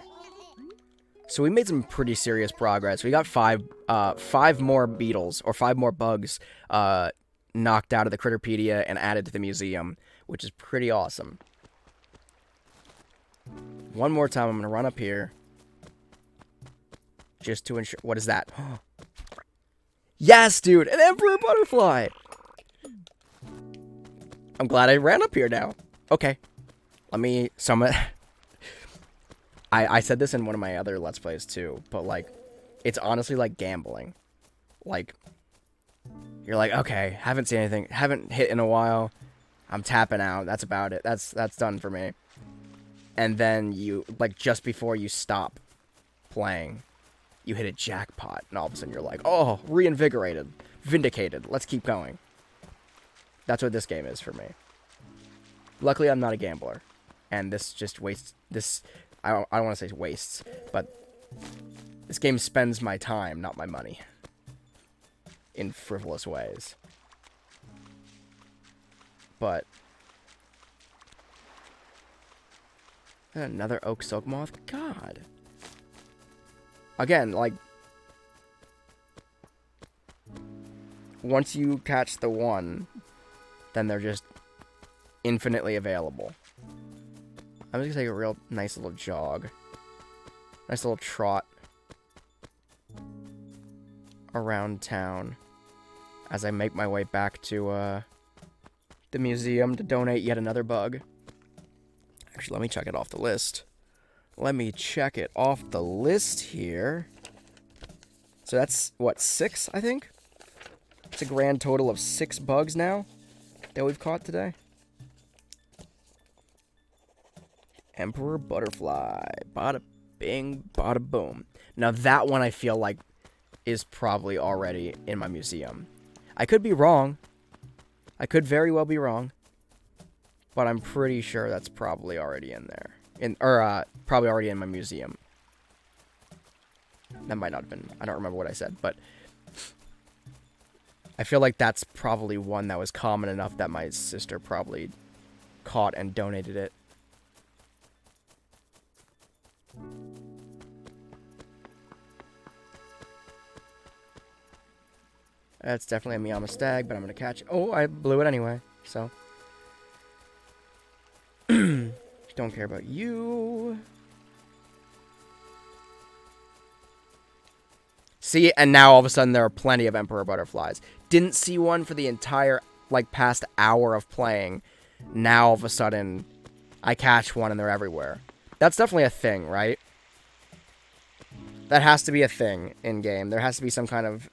So we made some pretty serious progress. We got 5 more beetles, or 5 more bugs, knocked out of the Critterpedia and added to the museum, which is pretty awesome. One more time, I'm going to run up here. Just to ensure... What is that? Yes, dude! An Emperor Butterfly! I'm glad I ran up here now. Okay. Let me summon... I said this in one of my other Let's Plays, too. But, like, it's honestly like gambling. Like, you're like, okay, haven't seen anything. Haven't hit in a while. I'm tapping out. That's about it. That's done for me. And then you, like, just before you stop playing, you hit a jackpot. And all of a sudden you're like, oh, reinvigorated. Vindicated. Let's keep going. That's what this game is for me. Luckily, I'm not a gambler. And this just wastes... I don't want to say wastes, but this game spends my time, not my money. In frivolous ways. But... Another Oak Silk Moth? God. Again, like... Once you catch the one, then they're just infinitely available. I'm just gonna take a real nice little jog. Nice little trot around town as I make my way back to the museum to donate yet another bug. Actually, let me check it off the list. Let me check it off the list here. So that's, what, 6, I think? It's a grand total of 6 bugs now that we've caught today. Emperor Butterfly. Bada bing, bada boom. Now that one I feel like is probably already in my museum. I could be wrong. I could very well be wrong. But I'm pretty sure that's probably already in there. Probably already in my museum. That might not have been. I don't remember what I said, but I feel like that's probably one that was common enough that my sister probably caught and donated it. That's definitely a Miyama Stag, but I'm going to catch it. Oh, I blew it anyway, so. Don't care about you. See, and now all of a sudden there are plenty of Emperor Butterflies. Didn't see one for the entire, like, past hour of playing. Now all of a sudden I catch one and they're everywhere. That's definitely a thing, right? That has to be a thing in-game. There has to be some kind of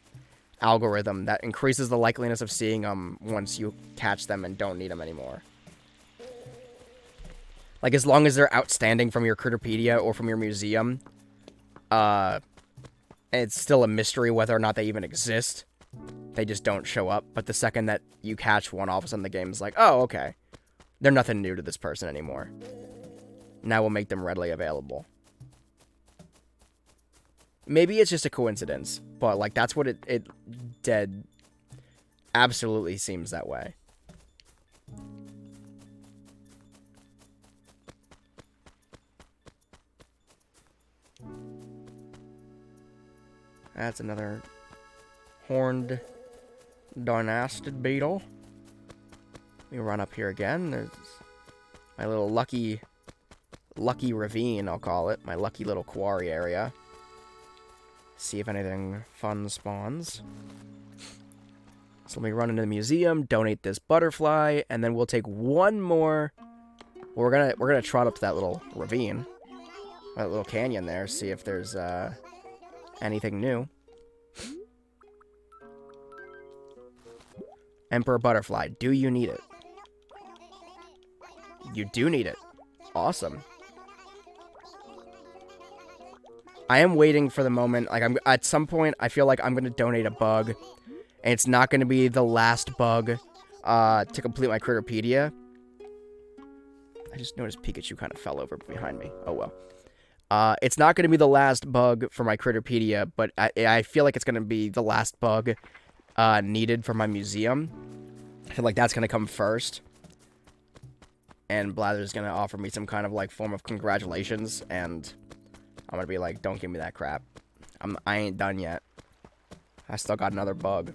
algorithm that increases the likeliness of seeing them once you catch them and don't need them anymore. Like, as long as they're outstanding from your Critterpedia or from your museum, it's still a mystery whether or not they even exist. They just don't show up. But the second that you catch one, all of a sudden the game's like, oh, okay. They're nothing new to this person anymore. Now we'll make them readily available. Maybe it's just a coincidence, but, like, that's what it dead absolutely seems that way. That's another horned Dynasted Beetle. Let me run up here again. There's my little lucky lucky ravine, I'll call it. My lucky little quarry area. See if anything fun spawns. So let me run into the museum, donate this butterfly, and then we'll take one more. Well, we're gonna trot up to that little ravine, that little canyon there, see if there's anything new. Emperor Butterfly, do you need it? You do need it. Awesome. I am waiting for the moment, like, at some point, I feel like I'm going to donate a bug, and it's not going to be the last bug to complete my Critterpedia. I just noticed Pikachu kind of fell over behind me. Oh, well. It's not going to be the last bug for my Critterpedia, but I feel like it's going to be the last bug needed for my museum. I feel like that's going to come first. And Blather's going to offer me some kind of, like, form of congratulations, and I'm going to be like, don't give me that crap. I ain't done yet. I still got another bug.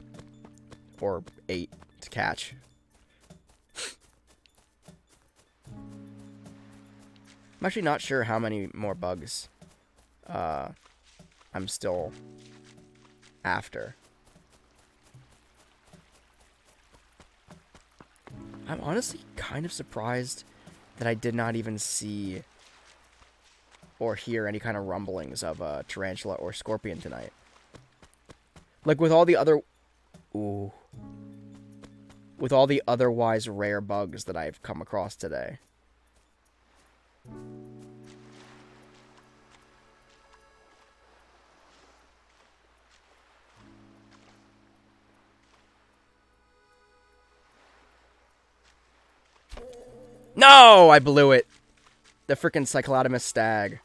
Or 8 to catch. I'm actually not sure how many more bugs I'm still after. I'm honestly kind of surprised that I did not even see or hear any kind of rumblings of a tarantula or scorpion tonight. Like, with all the other... Ooh. With all the otherwise rare bugs that I've come across today. No! I blew it. The frickin' Cyclodomus Stag.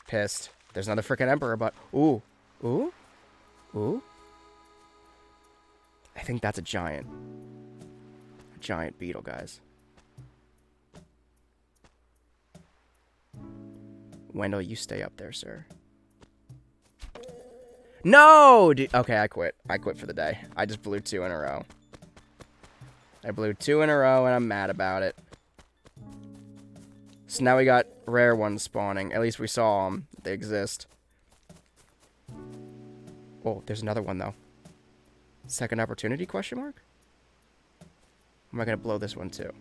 Pissed. There's another frickin' Emperor, but... Ooh. Ooh? Ooh? I think that's a giant. A giant beetle, guys. Wendell, you stay up there, sir. No! Okay, I quit. I quit for the day. I just blew 2 in a row. I blew 2 in a row, and I'm mad about it. So now we got rare ones spawning. At least we saw them. They exist. Oh, there's another one, though. Second opportunity, question mark? Am I going to blow this one, too?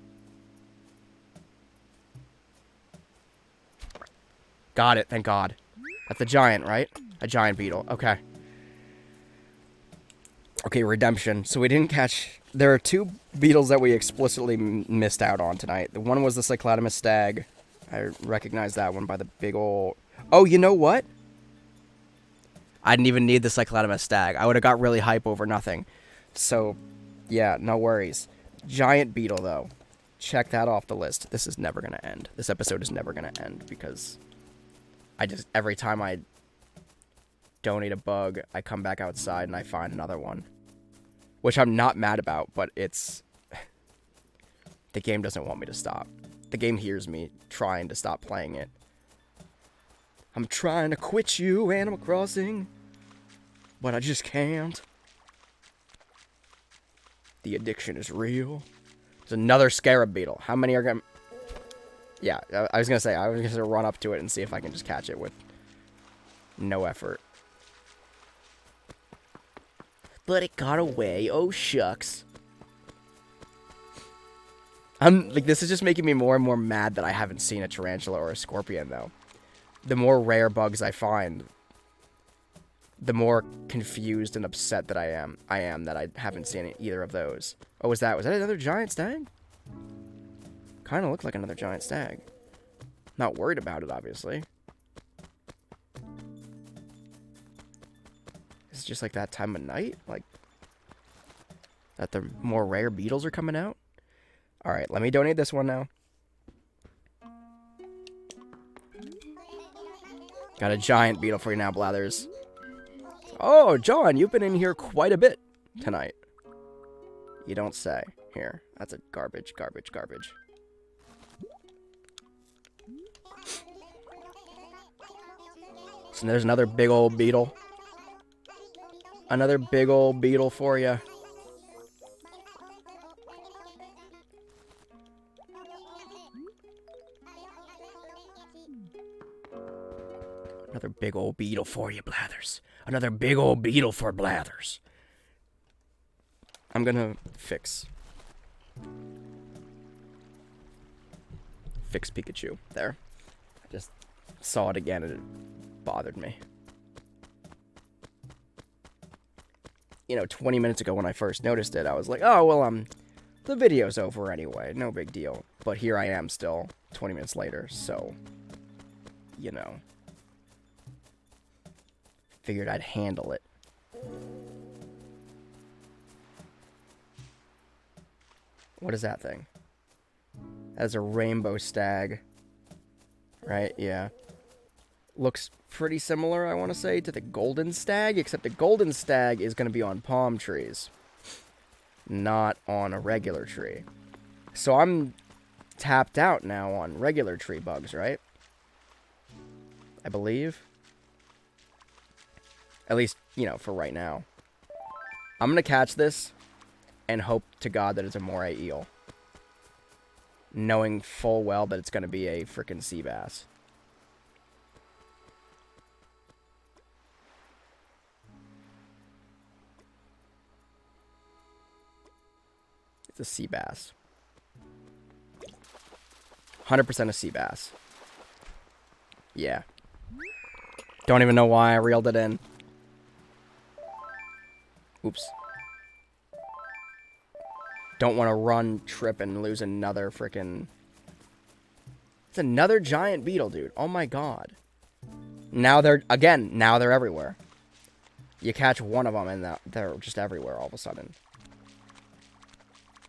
Got it, thank God. That's a giant, right? A giant beetle. Okay. Okay, redemption. So we didn't catch... There are 2 beetles that we explicitly missed out on tonight. The one was the Cyclodomus Stag. I recognize that one by the big ol'... Oh, you know what? I didn't even need the Cyclodomus Stag. I would have got really hype over nothing. So, yeah, no worries. Giant beetle, though. Check that off the list. This is never going to end. This episode is never going to end because every time I donate a bug, I come back outside and I find another one. Which I'm not mad about, but it's... The game doesn't want me to stop. The game hears me trying to stop playing it. I'm trying to quit you, Animal Crossing, but I just can't. The addiction is real. There's another Scarab Beetle. How many are gonna... Yeah, I was gonna say, I was gonna run up to it and see if I can just catch it with no effort. But it got away. Oh, shucks. This is just making me more and more mad that I haven't seen a tarantula or a scorpion, though. The more rare bugs I find, the more confused and upset that I am that I haven't seen either of those. Oh, was that another giant stag? Kind of looked like another giant stag. Not worried about it, obviously. It's just like that time of night, like that the more rare beetles are coming out. All right, let me donate this one now. Got a giant beetle for you now, Blathers. Oh, John, you've been in here quite a bit tonight. You don't say. Here, that's a garbage. So there's another big old beetle. Another big old beetle for you. Another big old beetle for you, Blathers. Another big old beetle for Blathers. I'm gonna fix Pikachu there. I just saw it again and it bothered me. You know, 20 minutes ago when I first noticed it, I was like, oh, well, the video's over anyway. No big deal. But here I am still, 20 minutes later, so, you know. Figured I'd handle it. What is that thing? That's a rainbow stag. Right? Yeah. Looks pretty similar, I want to say, to the golden stag, except the golden stag is going to be on palm trees, not on a regular tree. So I'm tapped out now on regular tree bugs, right? I believe. At least, you know, for right now. I'm going to catch this and hope to God that it's a moray eel, knowing full well that it's going to be a frickin' sea bass. It's a sea bass. 100% a sea bass. Yeah. Don't even know why I reeled it in. Oops. Don't want to run, trip, and lose another frickin'... It's another giant beetle, dude. Oh my god. Now they're everywhere. You catch one of them and they're just everywhere all of a sudden.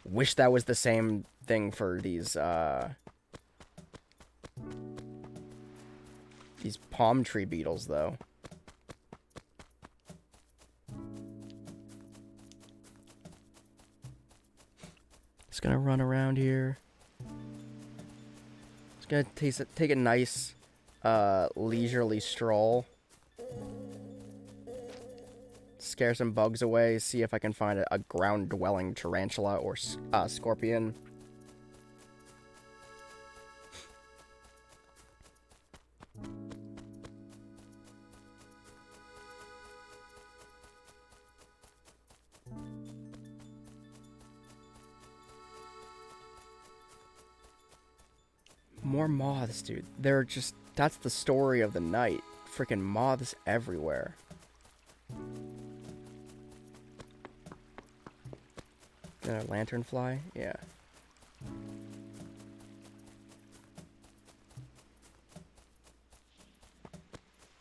Wish that was the same thing for these palm tree beetles, though. Just gonna run around here. Just gonna take a nice, leisurely stroll. Scare some bugs away, see if I can find a ground-dwelling tarantula or scorpion. More moths, dude. They're just... That's the story of the night. Freaking moths everywhere. Lanternfly? Yeah.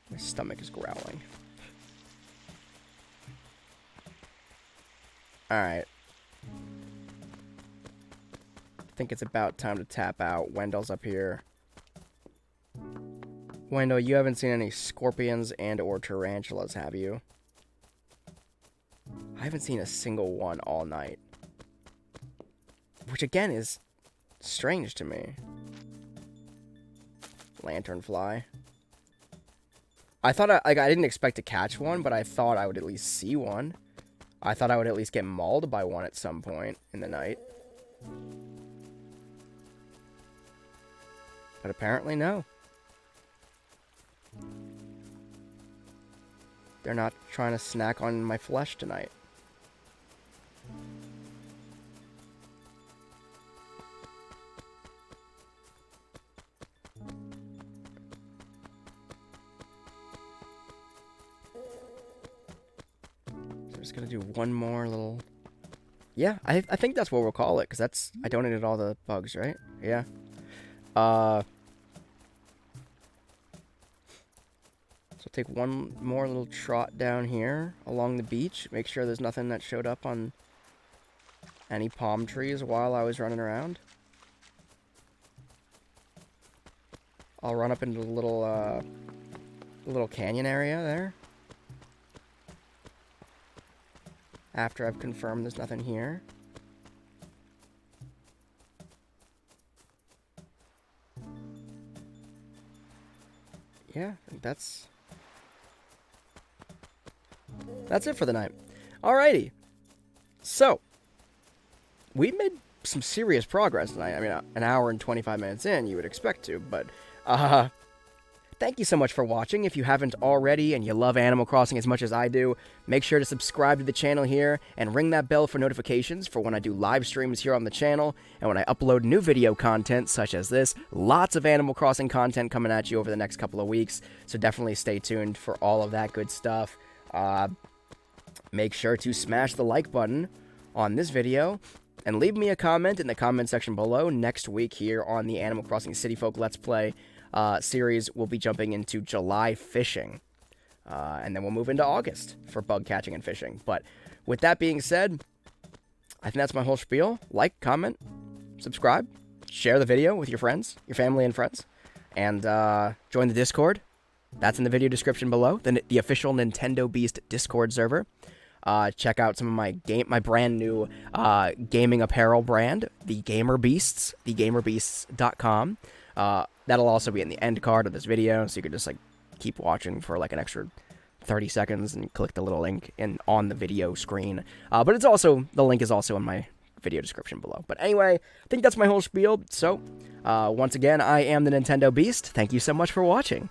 My stomach is growling. Alright. I think it's about time to tap out. Wendell's up here. Wendell, you haven't seen any scorpions and or tarantulas, have you? I haven't seen a single one all night. Which, again, is strange to me. Lanternfly. I thought I didn't expect to catch one, but I thought I would at least see one. I thought I would at least get mauled by one at some point in the night. But apparently, no. They're not trying to snack on my flesh tonight. Just gonna do one more little... Yeah, I think that's what we'll call it, because that's... I donated all the bugs, right? Yeah. So take one more little trot down here along the beach. Make sure there's nothing that showed up on any palm trees while I was running around. I'll run up into the little canyon area there. After I've confirmed there's nothing here. Yeah, I think that's it for the night. Alrighty. So, we made some serious progress tonight. I mean, an hour and 25 minutes in, you would expect to, but, thank you so much for watching. If you haven't already and you love Animal Crossing as much as I do, make sure to subscribe to the channel here and ring that bell for notifications for when I do live streams here on the channel and when I upload new video content such as this. Lots of Animal Crossing content coming at you over the next couple of weeks, so definitely stay tuned for all of that good stuff. Make sure to smash the like button on this video and leave me a comment in the comment section below. Next week here on the Animal Crossing City Folk Let's Play series, we'll be jumping into July fishing. And then we'll move into August for bug catching and fishing. But with that being said, I think that's my whole spiel. Like, comment, subscribe, share the video with your friends, your family and friends, and join the Discord. That's in the video description below, the official Nintendo Beast Discord server. Check out some of my brand new gaming apparel brand, the Gamer Beasts, thegamerbeasts.com. That'll also be in the end card of this video, so you can just like keep watching for like an extra 30 seconds and click the little link on the video screen. But the link is also in my video description below. But anyway, I think that's my whole spiel. So once again, I am the Nintendo Beast. Thank you so much for watching.